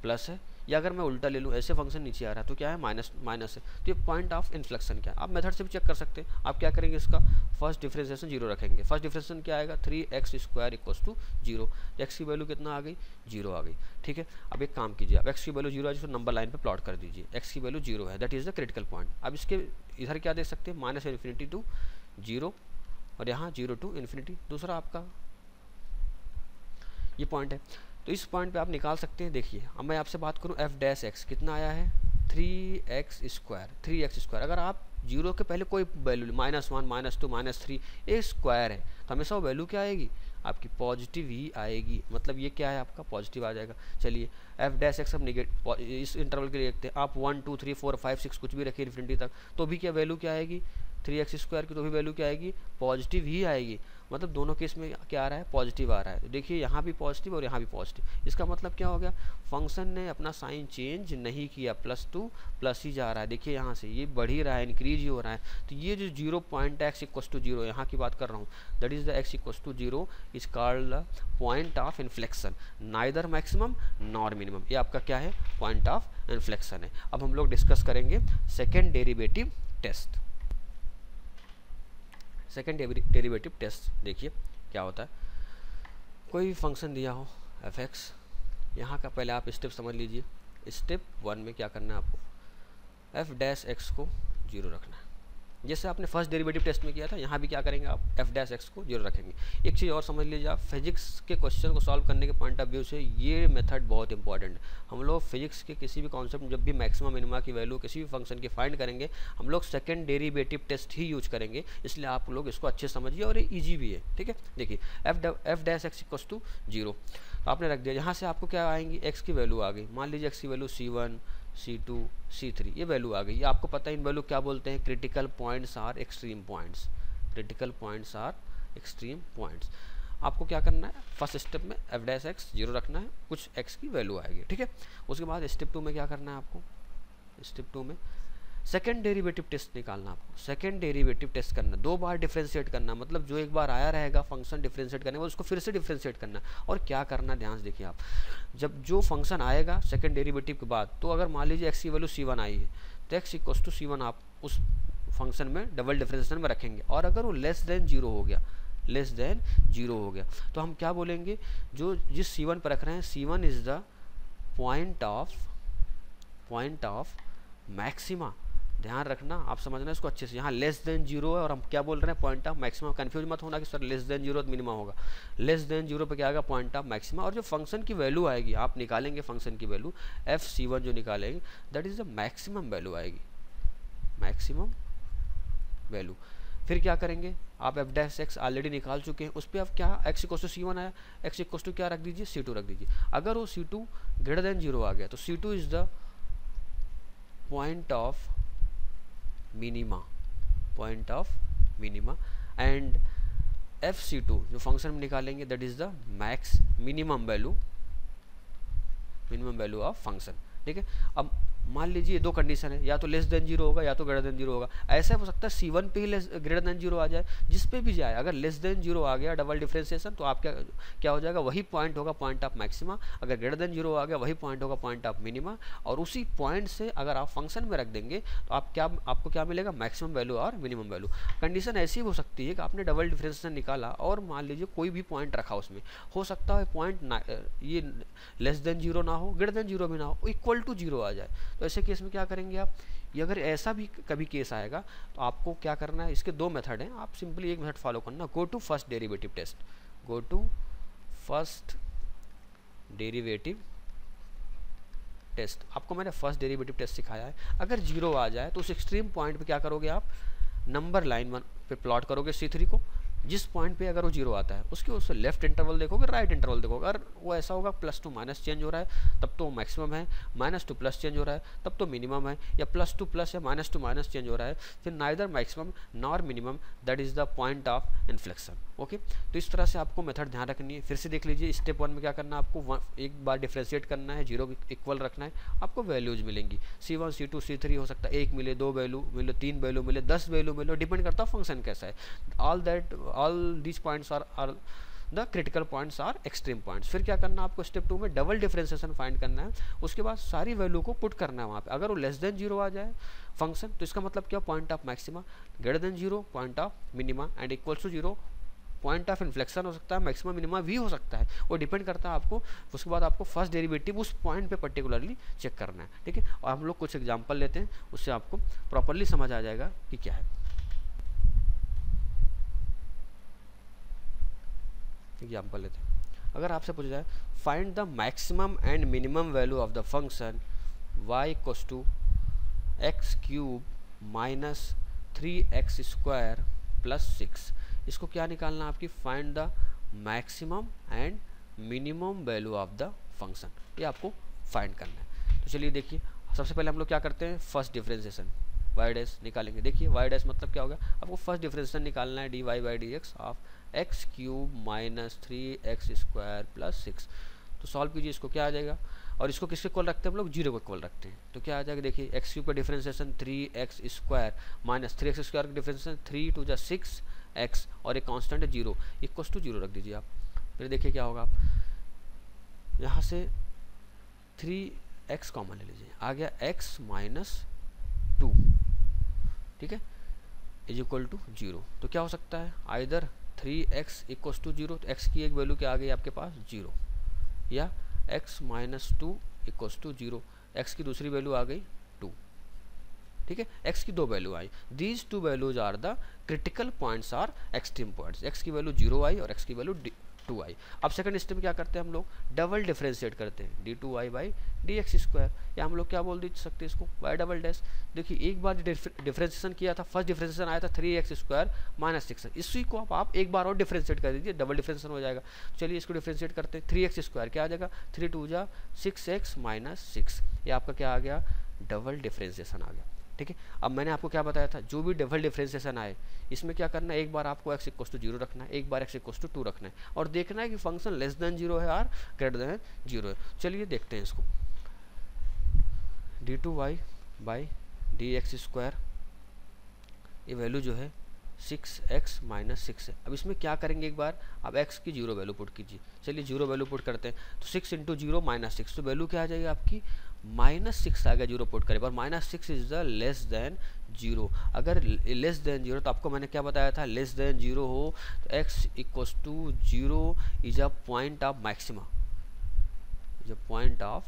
प्लस है, या अगर मैं उल्टा ले लूँ ऐसे फंक्शन नीचे आ रहा है तो क्या है, माइनस है। तो ये पॉइंट ऑफ इन्फ्लेक्शन क्या है, आप मेथड से भी चेक कर सकते हैं। आप क्या करेंगे, इसका फर्स्ट डिफरेंशिएशन 0 रखेंगे। फर्स्ट डिफरेंशिएशन क्या आएगा, 3x² = 0। x की वैल्यू कितना आ गई, 0 आ गई। ठीक है, अब एक काम कीजिए, अब x की वैल्यू 0 आ जाए, नंबर लाइन पे प्लॉट कर दीजिए, x की वैल्यू 0 है, that is the critical point. अब इसके इधर क्या देख सकते हैं, -∞ to 0 और यहाँ 0 to ∞। दूसरा आपका ये पॉइंट है, तो इस पॉइंट पे आप निकाल सकते हैं। देखिए अब मैं आपसे बात करूं, f' कितना आया है, 3x²। अगर आप 0 के पहले कोई वैल्यू, -1 -2 -3, ये स्क्वायर है, तो हमेशा वो वैल्यू क्या आएगी, आपकी पॉजिटिव ही आएगी। मतलब ये क्या है, आपका पॉजिटिव आ जाएगा। चलिए f' अब निगेटिव, इस इंटरवल के लिए देखते हैं, आप 1 2 3 4 5 6 कुछ भी रखिए इन्फिनिटी तक, तो भी क्या वैल्यू क्या आएगी, 3x² की तो भी वैल्यू क्या आएगी, पॉजिटिव ही आएगी। मतलब दोनों केस में क्या आ रहा है, पॉजिटिव आ रहा है। तो देखिए यहाँ भी पॉजिटिव और यहाँ भी पॉजिटिव। इसका मतलब क्या हो गया, फंक्शन ने अपना साइन चेंज नहीं किया, +2 प्लस ही जा रहा है। देखिए यहाँ से ये बढ़ ही रहा है, इंक्रीज ही हो रहा है। तो ये जो 0 पॉइंट x=0 यहाँ की बात कर रहा हूँ, that is the x=0 is called the point of inflection, neither maximum nor minimum. ये आपका क्या है, पॉइंट ऑफ इन्फ्लेक्शन है। अब हम लोग डिस्कस करेंगे second derivative test. Second derivative test देखिए क्या होता है, कोई भी फंक्शन दिया हो f(x), यहाँ का पहले आप स्टेप समझ लीजिए। स्टेप 1 में क्या करना है आपको, f' को 0 रखना है, जैसे आपने फर्स्ट डेरिवेटिव टेस्ट में किया था। यहाँ भी क्या करेंगे आप, f' को 0 रखेंगे। एक चीज़ और समझ लीजिए, आप फिजिक्स के क्वेश्चन को सॉल्व करने के पॉइंट ऑफ व्यू से ये मेथड बहुत इंपॉर्टेंट है। हम लोग फिजिक्स के किसी भी कॉन्सेप्ट में जब भी मैक्सिमम मिनिमा की वैल्यू किसी भी फंक्शन की फाइंड करेंगे, हम लोग सेकंड डेरिवेटिव टेस्ट ही यूज करेंगे। इसलिए आप लोग इसको अच्छे समझिए और ये ईजी भी है। ठीक है, देखिए f' = 0 तो आपने रख दिया। यहाँ से आपको क्या आएंगी, x की वैल्यू आ गई। मान लीजिए x की वैल्यू C1 C2 C3 ये वैल्यू आ गई। ये आपको पता है इन वैल्यू क्या बोलते हैं, critical points are extreme points. Critical points are extreme points. आपको क्या करना है, फर्स्ट स्टेप में f' 0 रखना है, कुछ x की वैल्यू आएगी। ठीक है, उसके बाद स्टेप 2 में क्या करना है आपको, स्टेप 2 में सेकेंड डेरिवेटिव टेस्ट निकालना आपको, सेकेंड डेरिवेटिव टेस्ट करना, 2 बार डिफ्रेंशिएट करना, मतलब जो एक बार आया रहेगा फंक्शन डिफ्रेंशिएट करने के बाद उसको फिर से डिफ्रेंशिएट करना। और क्या करना ध्यान से देखिए आप, जब जो फंक्शन आएगा सेकेंड डेरिवेटिव के बाद, तो अगर मान लीजिए एक्स की वैल्यू C1 आई है तो एक्स इक्वल्स टू C1 आप उस फंक्शन में डबल डिफ्रेंशिएशन में रखेंगे। और अगर वो लेस देन 0 हो गया, लेस देन 0 हो गया, तो हम क्या बोलेंगे, जो जिस C1 पर रख रहे हैं C1 is the point of maxima. ध्यान रखना, आप समझना इसको अच्छे से, यहाँ लेस देन 0 है और हम क्या बोल रहे हैं, पॉइंट ऑफ मैक्सिमा। कंफ्यूज मत होना कि सर लेस देन 0 तो मिनिमा होगा, लेस देन 0 पे क्या आएगा, पॉइंट ऑफ मैक्सिमा। और जो फंक्शन की वैल्यू आएगी, आप निकालेंगे फंक्शन की वैल्यू FC1 जो निकालेंगे, that is the maximum value आएगी, मैक्सिमम वैल्यू। फिर क्या करेंगे आप, एफ डैश एक्स ऑलरेडी निकाल चुके हैं, उस पर आप क्या, एक्स इक्वल टू C1 आया, एक्स इक्वल टू क्या रख दीजिए, C2 रख दीजिए। अगर वो C2 ग्रेटर देन 0 आ गया तो C2 is the point of minima, point of minima. And FC2 जो फंक्शन में निकालेंगे that is the max minimum value, minimum value of function. ठीक है, अब मान लीजिए 2 कंडीशन है, या तो लेस देन 0 होगा या तो ग्रेटर देन 0 होगा। ऐसा हो सकता है C1 पे ही ग्रेटर देन 0 आ जाए, जिस पे भी जाए, अगर लेस देन 0 आ गया डबल डिफ्रेंशिएशन तो आप क्या हो जाएगा, वही पॉइंट होगा पॉइंट ऑफ मैक्सिमा। अगर ग्रेटर देन 0 आ गया वही पॉइंट होगा पॉइंट ऑफ मिनिमा। और उसी पॉइंट से अगर आप फंक्शन में रख देंगे तो आपको क्या मिलेगा, मैक्सिमम वैल्यू और मिनिमम वैल्यू। कंडीशन ऐसी हो सकती है कि आपने डबल डिफ्रेंशिएशन निकाला और मान लीजिए कोई भी पॉइंट रखा, उसमें हो सकता है पॉइंट ये लेस देन 0 ना हो, ग्रेटर देन 0 भी ना हो, इक्वल टू 0 आ जाए। तो ऐसे केस में क्या करेंगे आप, ये अगर ऐसा भी कभी केस आएगा तो आपको क्या करना है, इसके 2 मेथड हैं, आप सिंपली एक मेथड फॉलो करना, go to first derivative test, go to first derivative test. आपको मैंने फर्स्ट डेरिवेटिव टेस्ट सिखाया है। अगर 0 आ जाए तो उस एक्सट्रीम पॉइंट पे क्या करोगे आप, नंबर लाइन 1 पे प्लॉट करोगे C3 को, जिस पॉइंट पे अगर वो 0 आता है उसके उससे लेफ्ट इंटरवल देखोगे, राइट इंटरवल देखोगे। अगर वो ऐसा होगा प्लस टू माइनस चेंज हो रहा है तब तो मैक्सिमम है, माइनस टू प्लस चेंज हो रहा है तब तो मिनिमम है, या प्लस टू प्लस या माइनस टू माइनस चेंज हो रहा है, फिर neither maximum nor minimum, that is the point of inflection. Okay, तो इस तरह से आपको मेथड ध्यान रखनी है। फिर से देख लीजिए, स्टेप 1 में क्या करना है, आपको एक बार डिफ्रेंशिएट करना है, 0 इक्वल रखना है, आपको वैल्यूज मिलेंगी C1 C2 C3 हो सकता है 1 मिले, 2 वैल्यू मिले, 3 वैल्यू मिले, 10 वैल्यू मिले, डिपेंड करता है फंक्शन कैसा है। All these points are the critical points are extreme points. फिर क्या करना है आपको, स्टेप 2 में डबल डिफ्रेंशिएशन फाइंड करना है, उसके बाद सारी वैल्यू को पुट करना है वहाँ पे। अगर वो लेस देन 0 आ जाए फंक्शन तो इसका मतलब क्या, point of maxima, greater than 0 point of minima, and equals to 0 point of inflection हो सकता है, मैक्सिमम मिनिमा भी हो सकता है, वो डिपेंड करता है आपको। उसके बाद आपको फर्स्ट डेरिवेटिव उस पॉइंट पे पर्टिकुलरली चेक करना है। ठीक है, और हम लोग कुछ एग्जांपल लेते हैं, उससे आपको प्रॉपरली समझ आ जाएगा कि क्या है। एग्जाम्पल लेते हैं, अगर आपसे पूछा जाए find the maximum and minimum value of the function y equals to X cube minus 3x square plus 6, इसको क्या निकालना है आपकी, find the maximum and minimum value of the function, ये आपको फाइंड करना है। तो चलिए देखिए, सबसे पहले हम लोग क्या करते हैं, फर्स्ट डिफरेंशिएशन y डैश निकालेंगे। देखिए y डैश मतलब क्या होगा, आपको फर्स्ट डिफरेंशिएशन निकालना है dy by dx of x cube minus 3x square plus 6। तो सॉल्व कीजिए, इसको क्या आ जाएगा, और इसको किसके इक्वल रखते हैं हम लोग, 0 को इक्वल रखते हैं। तो क्या आ जाएगा, देखिए एक्स क्यूब का differentiation 3x square minus 3x square का डिफरेंशिएशन 3 टू 6x, और एक कांस्टेंट है 0, इक्वल्स टू 0 रख दीजिए आप। फिर देखिए क्या होगा, आप यहाँ से 3x कॉमन ले लीजिए, आ गया x माइनस 2, ठीक है, इज इक्वल टू 0। तो क्या हो सकता है, आइदर 3x इक्वल्स टू 0, तो x की एक वैल्यू क्या आ गई आपके पास 0, या x minus 2 equals to 0, x की दूसरी वैल्यू आ गई 2। ठीक है, x की 2 वैल्यू आई, these 2 values are the critical points are extreme points. x की वैल्यू 0 आई और x की वैल्यू 2 आई। अब सेकंड स्टेप में क्या करते हैं हम लोग, डबल डिफरेंशिएट करते हैं, d2y बाई dx स्क्वायर, या हम लोग क्या बोल सकते हैं इसको, y डबल डैश। देखिए एक बार डिफरेंशिएशन किया था, फर्स्ट डिफरेंशिएशन आया था 3x स्क्वायर माइनस 6, इसी को आप एक बार और डिफरेंशिएट कर दीजिए, डबल डिफरेंशिएशन हो जाएगा। चलिए इसको डिफरेंशिएट करते हैं, 3x स्क्वायर क्या आ जाएगा, 3 टू जा 6x माइनस 6, ये आपका क्या आ गया, डबल डिफरेंशिएशन आ गया। ठीक है, अब मैंने आपको क्या बताया था, जो भी डबल डिफरेंशिएशन आए इसमें क्या करना है, एक बार आपको x इक्वल्स टू 0 रखना है, एक बार x इक्वल्स टू 2 रखना है, और देखना है कि फंक्शन लेस देन 0 है और ग्रेटर देन 0 है। चलिए देखते हैं इसको, d2y बाई dx², ये वैल्यू जो है 6x - 6 है। अब इसमें क्या करेंगे, एक बार आप x की 0 वैल्यू पुट कीजिए। चलिए 0 वैल्यू पुट करते हैं, तो 6 × 0 - 6, तो वैल्यू क्या आ जाएगी आपकी -6 आ गया 0 पुट करें, पर -6 इज द लेस देन 0। अगर लेस देन 0 तो आपको मैंने क्या बताया था, लेस देन 0 हो तो x = 0 is a point of maxima, is a point of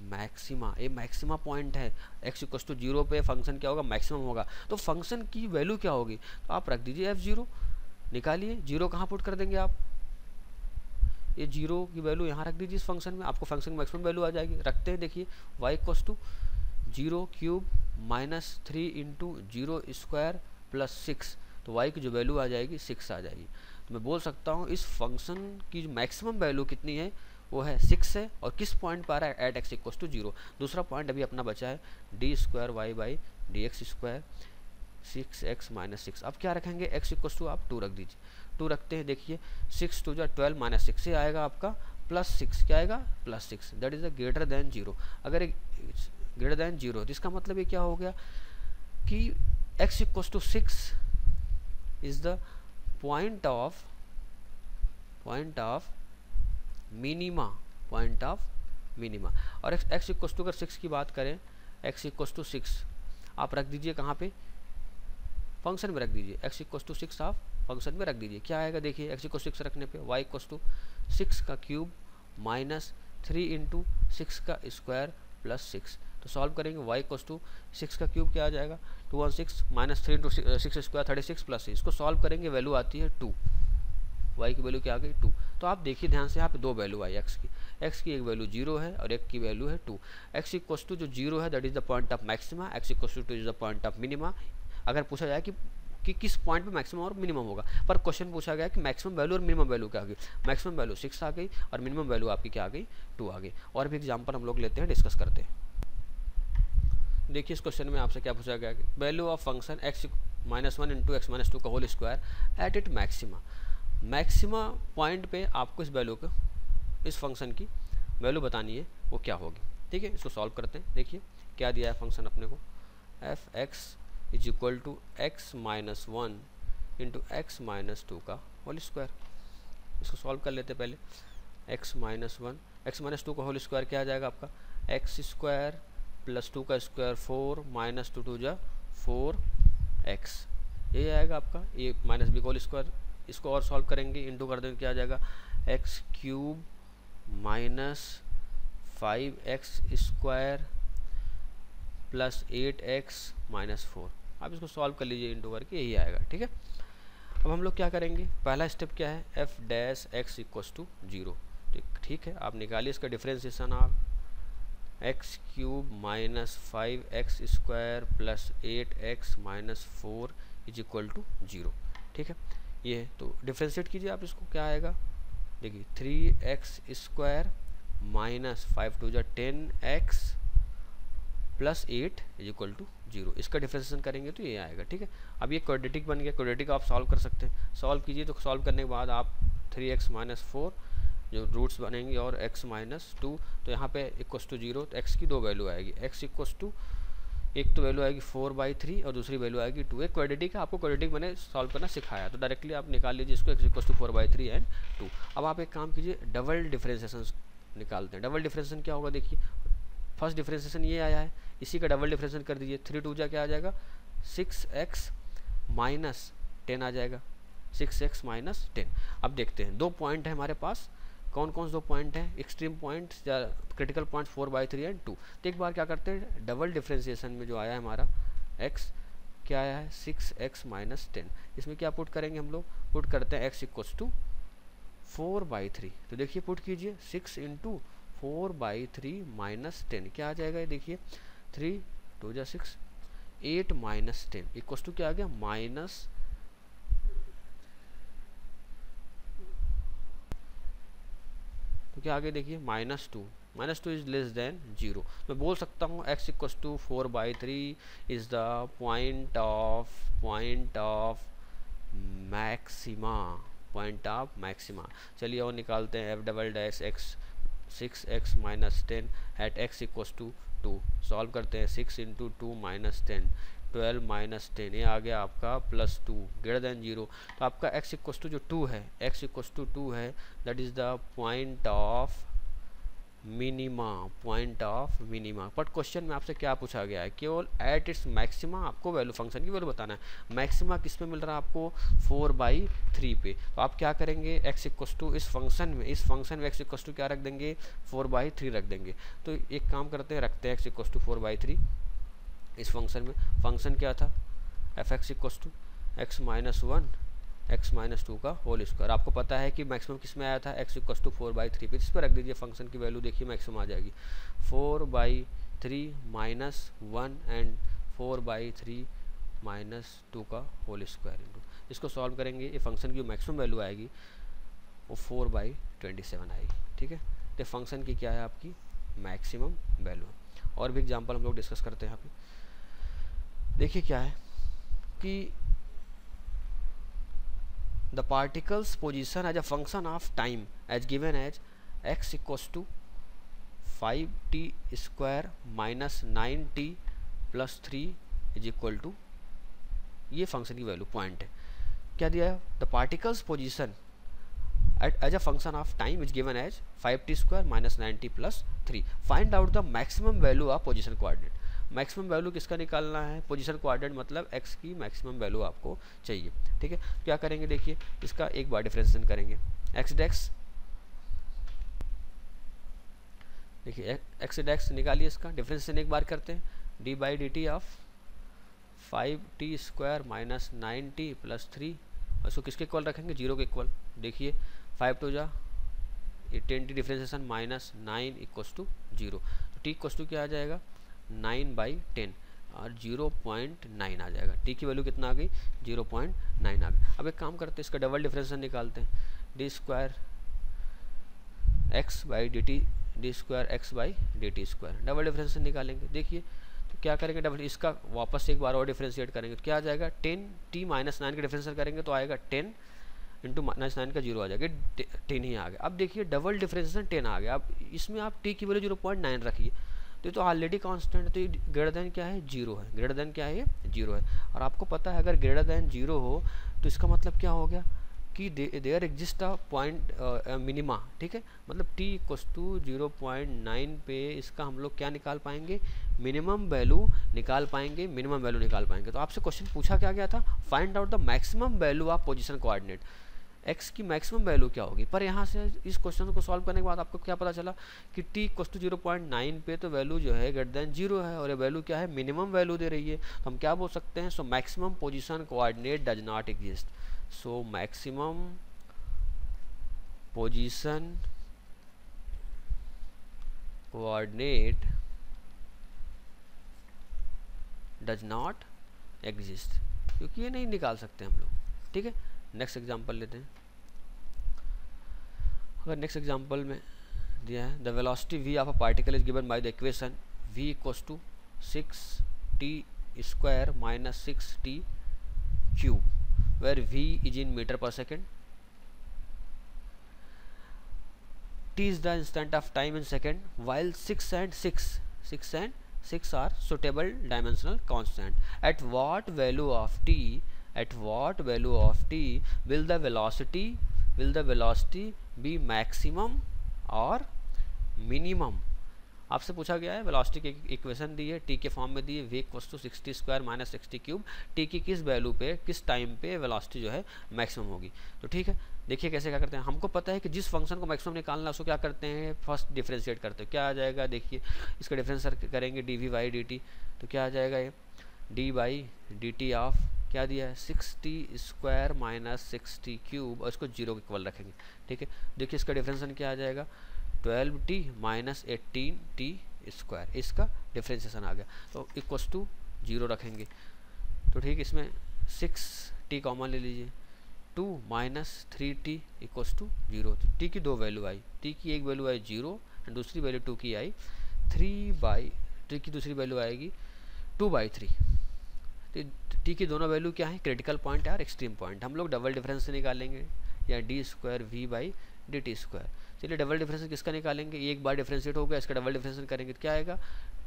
maxima, ये मैक्सिमा पॉइंट है। x = 0 पे फंक्शन क्या होगा, मैक्सिमम होगा। तो फंक्शन की वैल्यू क्या होगी, तो आप रख दीजिए f0, निकालिए। 0 कहाँ पुट कर देंगे आप, ये 0 की वैल्यू यहाँ रख दीजिए इस फंक्शन में, आपको फंक्शन की मैक्सिमम वैल्यू आ जाएगी। रखते हैं, देखिए y = 0³ - 3 × 0² + 6, तो y की जो वैल्यू आ जाएगी 6 आ जाएगी। तो मैं बोल सकता हूँ इस फंक्शन की जो मैक्सिमम वैल्यू कितनी है, वो है 6 है। और किस पॉइंट पर आ रहा है, एट x = 0। दूसरा पॉइंट अभी अपना बचा है d²y/dx², 6x - 6। अब क्या रखेंगे, x = आप 2 रख दीजिए, 2 रखते हैं। देखिए 6 × 2 = 12 - 6 से आएगा आपका +6, क्या आएगा +6, दैट इज ग्रेटर देन 0। अगर एक ग्रेटर देन 0 तो इसका मतलब ये क्या हो गया कि x = 6 is the point of minima, point of minima. और x = अगर 6 की बात करें, x = 6 आप रख दीजिए कहाँ पे, फंक्शन में रख दीजिए। x = 6 आप फंक्शन में रख दीजिए, क्या आएगा देखिए, x = 6 रखने पे y = 6³ - 3 × 6² + 6। तो सॉल्व करेंगे, y = 6³ क्या आ जाएगा, 216 - 3 × 6² 36 + 6। इसको सॉल्व करेंगे, वैल्यू आती है 2, y की वैल्यू क्या आ गई 2। तो आप देखिए ध्यान से, यहाँ पे दो वैल्यू आई x की एक वैल्यू 0 है और एक की वैल्यू है 2। x = जो 0 है that is the point of maxima, x = 2 is the point of minima. अगर पूछा जाए कि किस पॉइंट पे मैक्सिमम और मिनिमम होगा, पर क्वेश्चन पूछा गया कि मैक्सिमम वैल्यू और मिनिमम वैल्यू क्या आ गई, मैक्सिमम वैल्यू 6 आ गई और मिनिमम वैल्यू आपकी क्या आ गई 2 आ गई। और भी एग्जांपल हम लोग लेते हैं, डिस्कस करते हैं। देखिए इस क्वेश्चन में आपसे क्या पूछा गया, value of function x - 1 × x - 2 का whole square at it maxima. Maxima point पे आपको इस वैल्यू को, इस फंक्शन की वैल्यू बतानी है, वो क्या होगी। ठीक है, इसको सॉल्व करते हैं। देखिए क्या दिया है फंक्शन अपने को, f(x) = x - 1 × x - 2 का होल स्क्वायर। इसको सॉल्व कर लेते हैं पहले, x - 1 x - 2 का होल स्क्वायर क्या आ जाएगा आपका, x² + 2 का स्क्वायर 4 - 2 × 2 = 4x, यही आएगा आपका a - b का होल स्क्वायर। इसको और सॉल्व करेंगे, इंटू कर देंगे, क्या आ जाएगा x³ - 5x² + 8x - 4। आप इसको सॉल्व कर लीजिए इंटू करके, यही आएगा। ठीक है, अब हम लोग क्या करेंगे, पहला स्टेप क्या है, f(x) = 0। ठीक है, आप निकालिए इसका डिफरेंशिएशन, आप x³ - 5x² + 8x - 4 = 0। ठीक है, ये तो डिफ्रेंशिएट कीजिए आप इसको, क्या आएगा देखिए 3x² - 5 × 2 = 10x + 8 = 0। इसका डिफ्रेंशिएशन करेंगे तो ये आएगा। ठीक है, अब ये क्वाड्रेटिक बन गया, क्वाड्रेटिक आप सॉल्व कर सकते हैं। सॉल्व कीजिए, तो सॉल्व करने के बाद आप 3x - 4 जो रूट्स बनेंगे और x - 2, तो यहाँ पे = 0, तो x की दो वैल्यू आएगी, x = एक तो वैल्यू आएगी 4/3 और दूसरी वैल्यू आएगी 2। एक क्वाड्रेटिक है, आपको क्वाड्रेटिक मैंने सॉल्व करना सिखाया, तो डायरेक्टली आप निकाल लीजिए इसको, x = 4/3 एंड 2। अब आप एक काम कीजिए, डबल डिफरेंशिएशन निकालते हैं। डबल डिफरेंशिएशन क्या होगा, देखिए फर्स्ट डिफरेंशिएशन ये आया है, इसी का डबल डिफरेंशिएशन कर दीजिए, 3 × 2 = क्या आ जाएगा 6x - 10 आ जाएगा, 6x - 10। अब देखते हैं, दो पॉइंट है हमारे पास, कौन कौन से दो पॉइंट हैं, एक्सट्रीम पॉइंट या क्रिटिकल पॉइंट 4/3 एंड 2। तो एक बार क्या करते हैं, डबल डिफरेंशिएशन में जो आया है हमारा x, क्या आया है 6x - 10, इसमें क्या पुट करेंगे हम लोग, पुट करते हैं x = 4/3। तो देखिए पुट कीजिए, 6 × 4/3 - 10 क्या आ जाएगा, ये देखिए 3 × 2 = 6, 8 - 10 = क्या आ गया माइनस, तो क्या आगे देखिए -2 इज लेस देन 0। मैं बोल सकता हूँ x = 4/3 is the point of maxima, point of maxima. चलिए और निकालते हैं, f" x 6x minus 10 at x equals to 2। Solve करते हैं, 6 इंटू 2 माइनस 10, 12 माइनस 10, ये आ गया आपका प्लस 2 ग्रेटर देन 0। तो आपका x इक्वल्स टू जो 2 है, x इक्वल्स टू 2 है, that is the point of minima, point of minima. But question में आपसे क्या पूछा गया है, केवल एट इट्स मैक्सिमा आपको वैल्यू, फंक्शन की वैल्यू बताना है। मैक्सिमा किस पे मिल रहा है आपको, 4/3 पे। तो आप क्या करेंगे, x इक्वल्स टू इस फंक्शन में x इक्वल्स टू क्या रख देंगे, 4/3 रख देंगे। तो एक काम करते हैं, रखते हैं x इक्वल्स टू 4/3 इस फंक्शन में। फंक्शन क्या था, F X equals to X minus 1 x minus 2 का होल स्क्वायर। आपको पता है कि मैक्सिमम किस में आया था, x इक्वल्स टू 4/3 पे। इस पर रख दीजिए फंक्शन की वैल्यू, देखिए मैक्सिमम आ जाएगी 4/3 माइनस 1 एंड 4/3 माइनस 2 का होल स्क्वायर इंटू। इसको सॉल्व करेंगे, ये फंक्शन की जो मैक्सिमम वैल्यू आएगी वो 4/27 आएगी। ठीक है, तो फंक्शन की क्या है आपकी मैक्सिमम वैल्यू। और भी एग्जाम्पल हम लोग डिस्कस करते हैं यहाँ पे। देखिए क्या है कि the particle's position as a function of time as given as x equals to 5t square minus 9t plus 3 is equal to, ये फंक्शन की वैल्यू पॉइंट है। क्या दिया है, the particles position as a function of time is given as 5t square minus 9t plus 3। Find out the maximum value of position coordinate. Maximum value किसका निकालना है, position coordinate मतलब x की maximum value आपको चाहिए। ठीक है, क्या करेंगे, देखिए इसका एक बार डिफरेंशिएशन करेंगे, x डेक्स, देखिए x डेक्स निकालिए, इसका डिफरेंशिएशन एक बार करते हैं, d/dt of 5t square minus 9t plus 3, उसको किसके इक्वल रखेंगे, 0 के इक्वल। देखिए 5 टू जा 10t differentiation minus 9 equals to 0, तो t इक्वल्स टू क्या आ जाएगा 9/10 और 0.9 आ जाएगा। t की वैल्यू कितना आ गई, 0.9 आ गई। अब एक काम करते हैं, इसका डबल डिफरेंशिएशन निकालते हैं, d square x by D T, D square x by D T square, double differentiation निकालेंगे। देखिए तो क्या करेंगे, डबल इसका वापस एक बार और डिफरेंशिएट करेंगे तो क्या आ जाएगा, 10t माइनस 9 का डिफरेंशिएट करेंगे तो आएगा 10 इंटू माइनस 9 का 0 आ जाएगा, 10 ही आ गया। अब देखिए डबल डिफरेंशिएशन 10 आ गया। अब इसमें आप t की वैल्यू 0.9 रखिए, तो ऑलरेडी कांस्टेंट, तो ये ग्रेटर देन क्या है, 0 है, ग्रेटर देन क्या है, ये 0 है। और आपको पता है अगर ग्रेटर देन 0 हो तो इसका मतलब क्या हो गया कि there exist a point minima. ठीक है, मतलब t इक्वल्स टू 0.9 पे इसका हम लोग क्या निकाल पाएंगे, मिनिमम वैल्यू निकाल पाएंगे, मिनिमम वैल्यू निकाल पाएंगे। तो आपसे क्वेश्चन पूछा क्या गया था, find out the maximum value of position coordinate, x की मैक्सिमम वैल्यू क्या होगी। पर यहाँ से इस क्वेश्चन को सॉल्व करने के बाद आपको क्या पता चला कि t इक्वल्स टू 0.9 पे तो वैल्यू जो है ग्रेटर देन 0 है, और ये वैल्यू क्या है, मिनिमम वैल्यू दे रही है। तो हम क्या बोल सकते हैं, so maximum position coordinate does not exist. So maximum position coordinate does not exist, क्योंकि ये नहीं निकाल सकते हम लोग। ठीक है, नेक्स्ट एग्जांपल लेते हैं। अगर नेक्स्ट एग्जांपल में दिया है, the velocity v of a particle is given by the equation v equals to 6t square minus 6t cube, where v is in metre per second, t is the instant of time in second, while 6 and 6 are suitable dimensional constant. At what value of t will the velocity be maximum or minimum। आपसे पूछा गया है, velocity की equation दी है, T के form में दी है, v equals to 60 square minus 60 cube, T की किस वैल्यू पे, किस टाइम पे वेलोसिटी जो है मैक्सिमम होगी। तो ठीक है, देखिए कैसे क्या करते हैं, हमको पता है कि जिस फंक्शन को मैक्सिमम निकालना है उसको क्या करते हैं, फर्स्ट डिफरेंशिएट करते हैं। क्या आ जाएगा, देखिए इसका डिफरेंशिएट करेंगे dv/dt, तो क्या आ जाएगा, ये d/dt ऑफ क्या दिया है, 6t square minus 6t cube, और इसको 0 के इक्वल रखेंगे। ठीक है, देखिए इसका डिफरेंशिएशन क्या आ जाएगा, 12t माइनस 18t स्क्वायर, इसका डिफरेंशिएशन आ गया, तो इक्वल्स टू 0 रखेंगे। तो ठीक, इसमें 6t कॉमन ले लीजिए, 2 माइनस 3t इक्वल्स टू 0। तो t की दो वैल्यू आई, t की एक वैल्यू आई 0 एंड दूसरी वैल्यू 2 की आई 3/t की दूसरी वैल्यू आएगी 2/3। तो t की दोनों वैल्यू क्या है, क्रिटिकल पॉइंट है और एक्सट्रीम पॉइंट। हम लोग डबल डिफरेंस से निकालेंगे, या d स्क्वायर v/dt स्क्वायर, चलिए डबल डिफरेंशिएशन किसका निकालेंगे, एक बार डिफरेंशिएट हो गया, इसका डबल डिफरेंशिएशन करेंगे तो क्या आएगा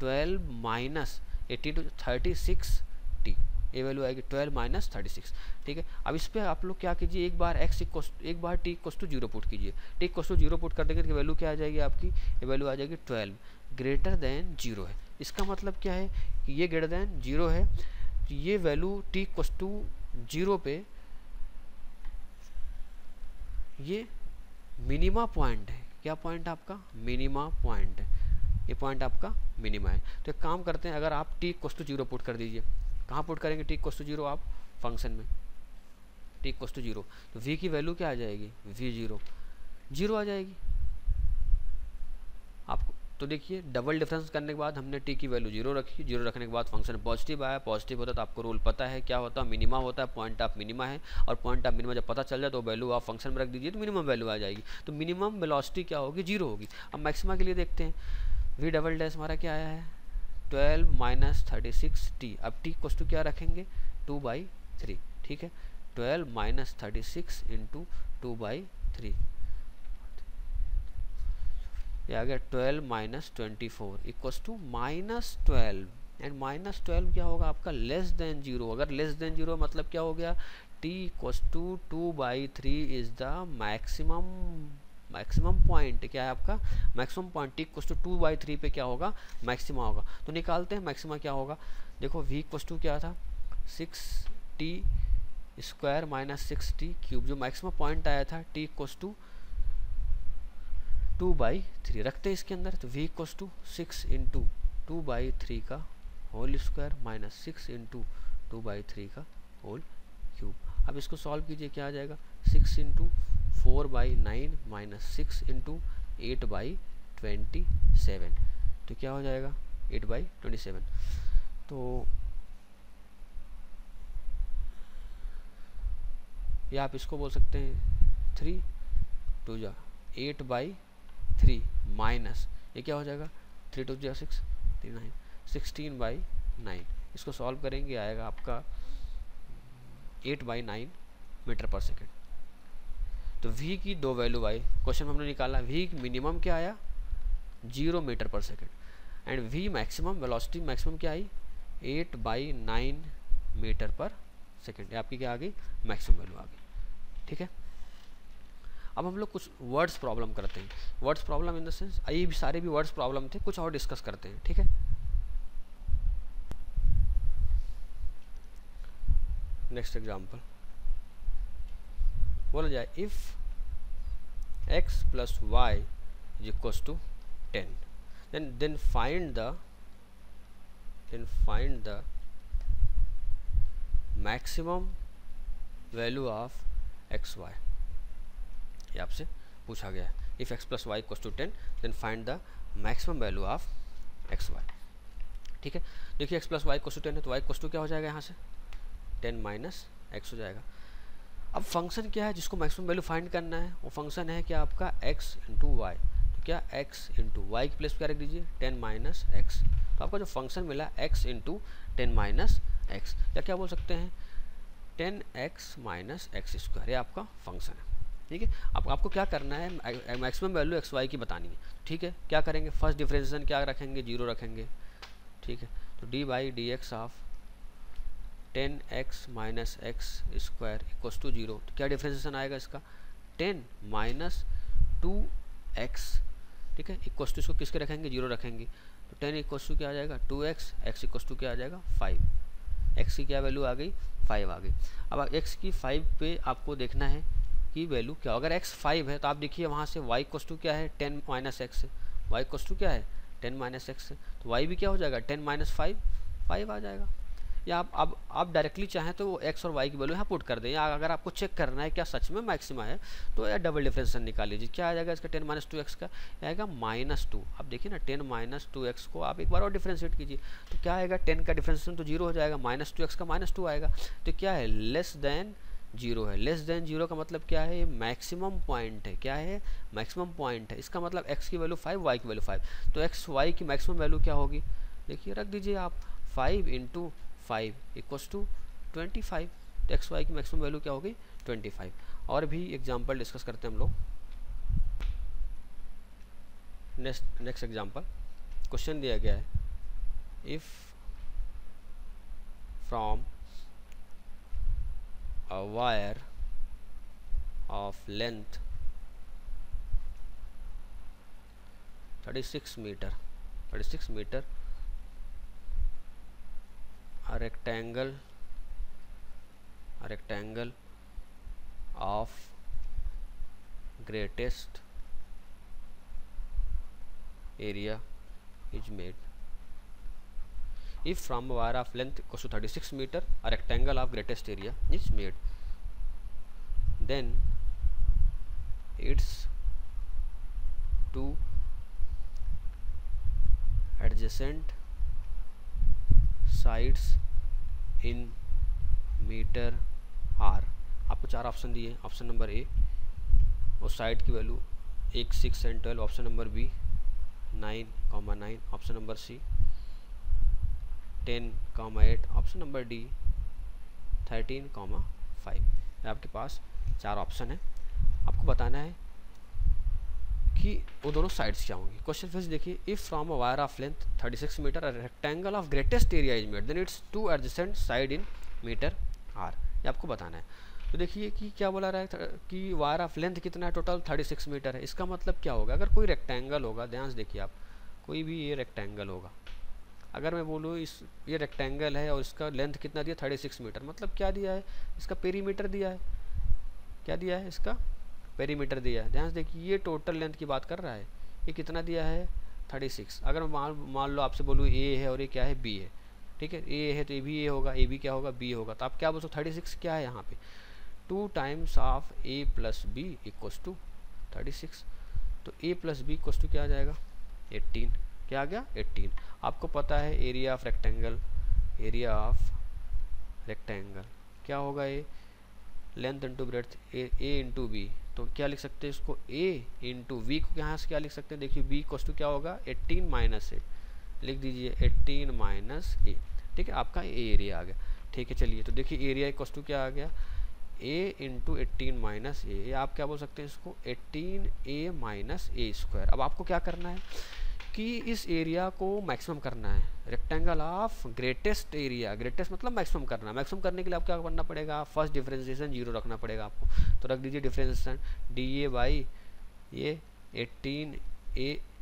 12 माइनस 18 टू 36 टी, ये वैल्यू आएगी 12 माइनस 36। ठीक है, अब इस पर आप लोग क्या कीजिए, एक बार एक बार टी इक्वल टू 0 पुट कीजिए, टी इक्वल टू 0 पुट कर देंगे तो वैल्यू क्या आ जाएगी आपकी, ये वैल्यू आ जाएगी 12 ग्रेटर देन 0 है। इसका मतलब क्या है कि ये ग्रेटर देन 0 है, तो ये वैल्यू टी इक्वल टू 0 पे ये मिनिमा पॉइंट है। क्या पॉइंट है आपका, मिनिमा पॉइंट है, ये पॉइंट आपका मिनिमा है। तो एक काम करते हैं, अगर आप टी इक्वल टू 0 पुट कर दीजिए, कहाँ पुट करेंगे टी इक्वल टू 0, आप फंक्शन में टी इक्वल टू 0, तो v की वैल्यू क्या आ जाएगी, v0 0 आ जाएगी आपको। तो देखिए डबल डिफरेंस करने के बाद हमने टी की वैल्यू 0 रखी, 0 रखने के बाद फंक्शन पॉजिटिव आया, पॉजिटिव होता है तो आपको रूल पता है क्या होता है, मिनिमा होता है, पॉइंट ऑफ मिनिमा है, और पॉइंट ऑफ मिनिमा जब पता चल जाए तो वैल्यू आप फंक्शन में रख दीजिए तो मिनिमम वैल्यू आ जाएगी। तो मिनिमम वेलोसिटी क्या होगी, 0 होगी। अब मैक्सिमा के लिए देखते हैं, v डबल डैश हमारा क्या आया है 12 माइनस 36 टी। अब टी इक्वल टू क्या रखेंगे 2/3, ठीक है, 12 माइनस 36 इंटू 2/3, ये आ गया 12 माइनस 24 इक्वल्स टू -12, एंड -12 क्या होगा आपका लेस देन 0। अगर लेस देन 0 मतलब क्या हो गया, t equals to 2/3 is the maximum point. क्या है आपका maximum point, t equals to 2/3 पे क्या होगा मैक्सिमा होगा। तो निकालते हैं मैक्सिमा क्या होगा, देखो v इक्वल्स टू क्या था 6t square minus 6t cube, जो मैक्सिमम पॉइंट आया था t इक्वल्स टू 2/3 रखते हैं इसके अंदर, तो v इक्वल्स टू 6 इंटू 2/3 का होल स्क्वायर माइनस 6 इंटू 2/3 का होल क्यूब। अब इसको सॉल्व कीजिए, क्या आ जाएगा 6 इंटू 4/9 माइनस 6 इंटू 8/27, तो क्या हो जाएगा 8/27। तो या आप इसको बोल सकते हैं 3 2 जा 8/3 माइनस ये क्या हो जाएगा 3 2 जा 6 3 9 16/9, इसको सॉल्व करेंगे आएगा आपका 8/9 मीटर पर सेकेंड। तो v की दो वैल्यू आई, क्वेश्चन में हमने निकाला, v मिनिमम क्या आया 0 metre per second, and v maximum velocity maximum क्या आई 8/9 मीटर पर सेकेंड, आपकी क्या आ गई मैक्सिमम वैल्यू आ गई। ठीक है, अब हम लोग कुछ वर्ड्स प्रॉब्लम करते हैं, words problem in the sense ये भी सारे भी वर्ड्स प्रॉब्लम थे, कुछ और डिस्कस करते हैं। ठीक है, नेक्स्ट एग्जांपल बोला जाए, if x plus y is equals to 10, then find the maximum value of xy। ये आपसे पूछा गया है, if x plus y equals to 10 then find the maximum value of xy। ठीक है, देखिए x plus y equals to 10 है तो y equals to क्या हो जाएगा यहाँ से 10 माइनस x हो जाएगा। अब फंक्शन क्या है जिसको मैक्सिमम वैल्यू फाइंड करना है, वो फंक्शन है क्या आपका x इंटू वाई, तो क्या x इंटू वाई की प्लेस क्या रख दीजिए 10 माइनस एक्स, तो आपका जो फंक्शन मिला x इंटू 10 माइनस एक्स, या क्या बोल सकते हैं 10x माइनस एक्स स्क्वायर, ये आपका फंक्शन है। ठीक है, आपको क्या करना है मैक्सिमम वैल्यू x y की बतानी है। ठीक है, क्या करेंगे फर्स्ट डिफरेंशिएशन क्या रखेंगे 0 रखेंगे। ठीक है, तो D by D X of 10x minus X square equals to 0, तो क्या डिफरेंशिएशन आएगा इसका 10 माइनस 2x। ठीक है, इक्वल्स टू इसको किसके रखेंगे 0 रखेंगे, तो 10 इक्वल्स टू क्या आ जाएगा 2x, x इक्वल्स टू क्या आ जाएगा 5, x की क्या वैल्यू आ गई 5 आ गई। अब x की 5 पे आपको देखना है कि वैल्यू क्या, अगर x 5 है तो आप देखिए वहाँ से y इक्वल्स टू क्या है 10 माइनस एक्स है, y इक्वल्स टू क्या है 10 माइनस एक्स है, तो y भी क्या हो जाएगा 10 माइनस 5 आ जाएगा। या आप डायरेक्टली चाहें तो x और y की वैल्यू यहाँ पुट कर दें, या अगर आपको चेक करना है क्या सच में मैक्सिमा है तो या डबल डिफरेंशिएशन निकाल लीजिए, क्या आ जाएगा इसका 10 माइनस 2x का आएगा -2। अब देखिए ना 10 माइनस 2x को आप एक बार और डिफरेंशिएट कीजिए, तो क्या आएगा 10 का डिफरेंशिएशन तो 0 हो जाएगा, -2x का -2 आएगा, तो क्या है लेस देन 0 है। लेस देन 0 का मतलब क्या है, मैक्सिमम पॉइंट है, क्या है मैक्सिमम पॉइंट है, इसका मतलब x की वैल्यू 5 y की वैल्यू 5, तो x y की मैक्सिमम वैल्यू क्या होगी देखिए रख दीजिए आप 5 इंटू 5 इक्वल्स टू 25, तो एक्स वाई की मैक्सिमम वैल्यू क्या होगी 25। और भी एग्जांपल डिस्कस करते हैं हम लोग। नेक्स्ट एग्जांपल, क्वेश्चन दिया गया है, if from a wire of length 36 metre a rectangle of greatest area is made. If from a wire of length equals to 36 meter a rectangle of greatest area is made, then its two adjacent sides in metre are. आपको 4 option दिए, option number A और side की value 1, 6 and 12, option number B 9,9, option number C 10,8, option number D 13,5। आपके पास 4 option है, आपको बताना है कि वो दोनों साइड्स क्या होंगी। क्वेश्चन फिर देखिए, if from a wire of length 36 metre a rectangle of greatest area is made, then its two adjacent side in metre are. ये आपको बताना है। तो देखिए कि क्या बोला रहा है कि वायर ऑफ लेंथ कितना है, टोटल 36 मीटर है। इसका मतलब क्या होगा, अगर कोई रेक्टेंगल होगा, ध्यान से देखिए आप, कोई भी ये रेक्टेंगल होगा, अगर मैं बोलूँ ये रेक्टेंगल है और इसका लेंथ कितना दिया 36 मीटर, मतलब क्या दिया है, इसका पेरीमीटर दिया है। क्या दिया है, इसका पेरीमीटर दिया है। ध्यान से देखिए, ये टोटल लेंथ की बात कर रहा है, ये कितना दिया है 36। अगर मैं मान लो आपसे बोलूँ ए है और ये क्या है बी है, ठीक है, ए है तो ये भी ए होगा, ए बी क्या होगा बी होगा, तो आप क्या बोल सकते 36 क्या है यहाँ पे 2 times of A plus B equals to 36। तो A plus B equals to क्या आ जाएगा 18। क्या आ गया 18। आपको पता है एरिया ऑफ रेक्टेंगल क्या होगा, ए लेंथ इंटू ब्रेड्थ, ए इंटू बी। तो क्या लिख सकते हैं इसको, ए इंटू वी को यहाँ से क्या लिख सकते हैं, देखिए बी इक्वल्स टू क्या होगा 18 माइनस ए, लिख दीजिए 18 माइनस ए। ठीक है, आपका एरिया आ गया। ठीक है, चलिए तो देखिए एरिया इक्वल्स टू क्या आ गया, ए इंटू 18 माइनस ए। आप क्या बोल सकते हैं इसको 18 a माइनस ए स्क्वायर। अब आपको क्या करना है कि इस एरिया को मैक्सिमम करना है, rectangle of greatest area, greatest मतलब मैक्सिमम करना है। मैक्सिमम करने के लिए आप क्या करना पड़ेगा, फर्स्ट डिफरेंशिएशन 0 रखना पड़ेगा आपको। तो रख दीजिए डिफरेंशिएशन डी ए बाई ये 18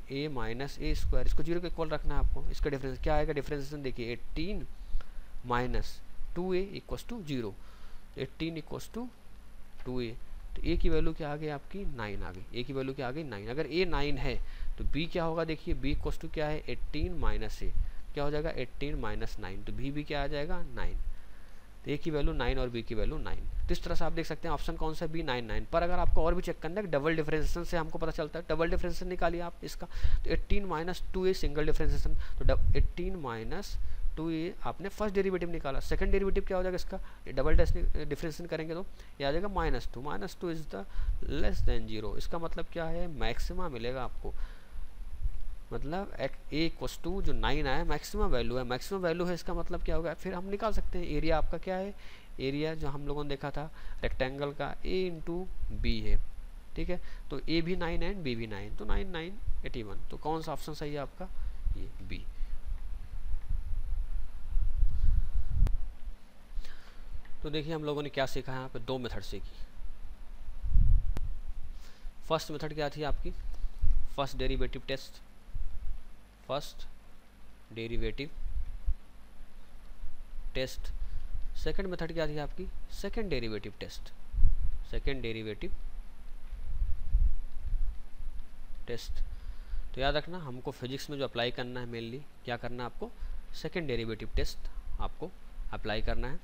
a माइनस ए स्क्वायर, इसको 0 के इक्वल रखना है आपको। इसका डिफरेंस क्या आएगा, डिफरेंशिएशन देखिए 18 minus 2a equals to 0, 18 equals to 2a। तो a की वैल्यू क्या आ गई आपकी 9 आ गई, a की वैल्यू क्या आ गई 9। अगर a 9 है तो b क्या होगा, देखिए b इक्वल्स टू क्या है 18 माइनस a, क्या हो जाएगा 18 माइनस 9, तो b भी क्या आ जाएगा 9। तो a की वैल्यू 9 और b की वैल्यू 9। तो इस तरह से आप देख सकते हैं ऑप्शन कौन सा b 9 9। पर अगर आपको और भी चेक करना है, डबल डिफरेंशिएशन से हमको पता चलता है, डबल डिफरेंशिएशन निकालिए आप इसका। तो 18 माइनस 2a सिंगल डिफरेंशिएशन, तो 18 माइनस 2a आपने फर्स्ट डेरिवेटिव निकाला। सेकंड डेरिवेटिव क्या हो जाएगा इसका, डबल डिफरेंशिएशन करेंगे तो ये आ जाएगा -2 इज द लेस देन 0। इसका मतलब क्या है, मैक्सिमा मिलेगा आपको, मतलब a इक्वल्स टू जो 9 आया मैक्सिमम वैल्यू है, मैक्सिमम वैल्यू है, इसका मतलब क्या होगा, फिर हम निकाल सकते हैं एरिया आपका क्या है, एरिया जो हम लोगों ने देखा था रेक्टेंगल का a इंटू बी है। ठीक है, तो a भी 9 है b भी 9, तो 9 9 81। तो कौन सा ऑप्शन सही है आपका, ये बी। तो देखिए हम लोगों ने क्या सीखा है यहाँ पे, 2 मेथड सीखी। फर्स्ट मेथड क्या थी आपकी, first derivative test, second method क्या थी आपकी, सेकंड डेरिवेटिव टेस्ट। तो याद रखना, हमको फिजिक्स में जो अप्लाई करना है मेनली क्या करना है आपको, सेकंड डेरिवेटिव टेस्ट आपको अप्लाई करना है।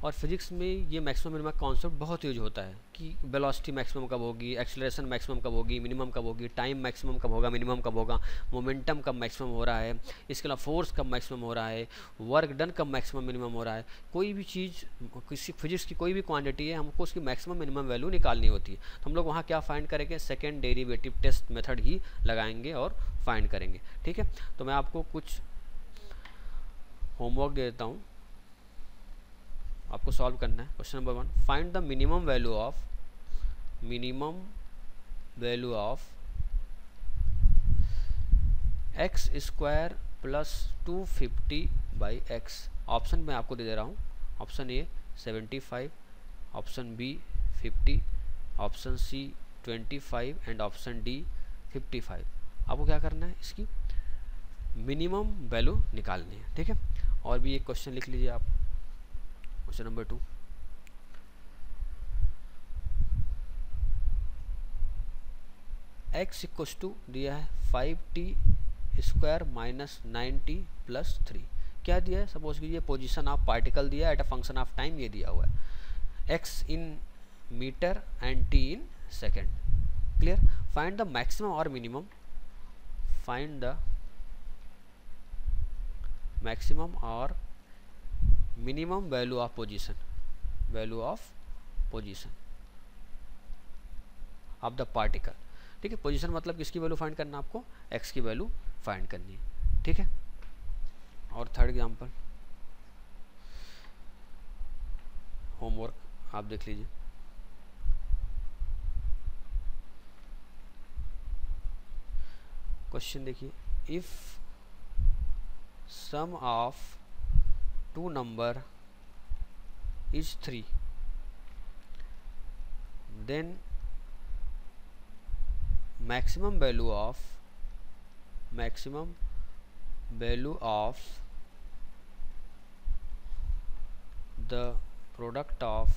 और फिजिक्स में ये मैक्सिमम मिनिमम कॉन्सेप्ट बहुत यूज होता है कि वेलोसिटी मैक्सिमम कब होगी, एक्सेलरेशन मैक्सिमम कब होगी, मिनिमम कब होगी, टाइम मैक्सिमम कब होगा, मिनिमम कब होगा, मोमेंटम कब मैक्सिमम हो रहा है, इसके अलावा फोर्स कब मैक्सिमम हो रहा है, वर्क डन कब मैक्सिमम मिनिमम हो रहा है। कोई भी चीज़, किसी फिजिक्स की कोई भी क्वांटिटी है, हमको उसकी मैक्सिमम मिनिमम वैल्यू निकालनी होती है। तो हम लोग वहाँ क्या फाइंड करेंगे, सेकेंड डेरिवेटिव टेस्ट मेथड ही लगाएंगे और फाइंड करेंगे। ठीक है, तो मैं आपको कुछ होमवर्क दे देता हूँ, आपको सॉल्व करना है। Question number 1, find the minimum value of X square plus 250 by X. Option मैं आपको दे रहा हूँ, option A 75, option B 50, option C 25 and option D 55। आपको क्या करना है, इसकी मिनिमम वैल्यू निकालनी है, ठीक है। और भी एक क्वेश्चन लिख लीजिए आप, question number 2। X equals to दिया है 5t square minus 9t plus 3। क्या दिया है, सपोज कीजिए पोजीशन ऑफ पार्टिकल दिया है at a function of time, ये दिया हुआ है x in metre and t in second. Clear. Find the maximum और मिनिमम, फाइंड द मैक्सिमम और minimum value of position, value of position of the particle, ठीक है। पोजीशन मतलब किसकी वैल्यू फाइंड करना, आपको x की वैल्यू फाइंड करनी है, ठीक है। और थर्ड एग्जांपल, होमवर्क आप देख लीजिए। क्वेश्चन देखिए, if sum of two number is 3 then maximum value of the product of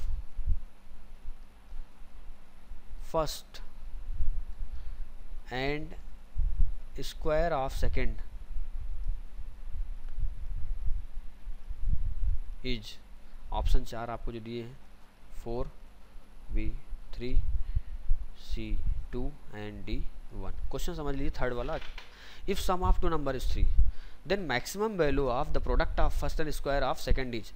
first and square of second is, option 4 आपको जो दिए हैं 4, B3, C2 and D1। Question समझ लीजिए थर्ड वाला, if sum of two number is 3 then maximum value of the product of first and square of second is.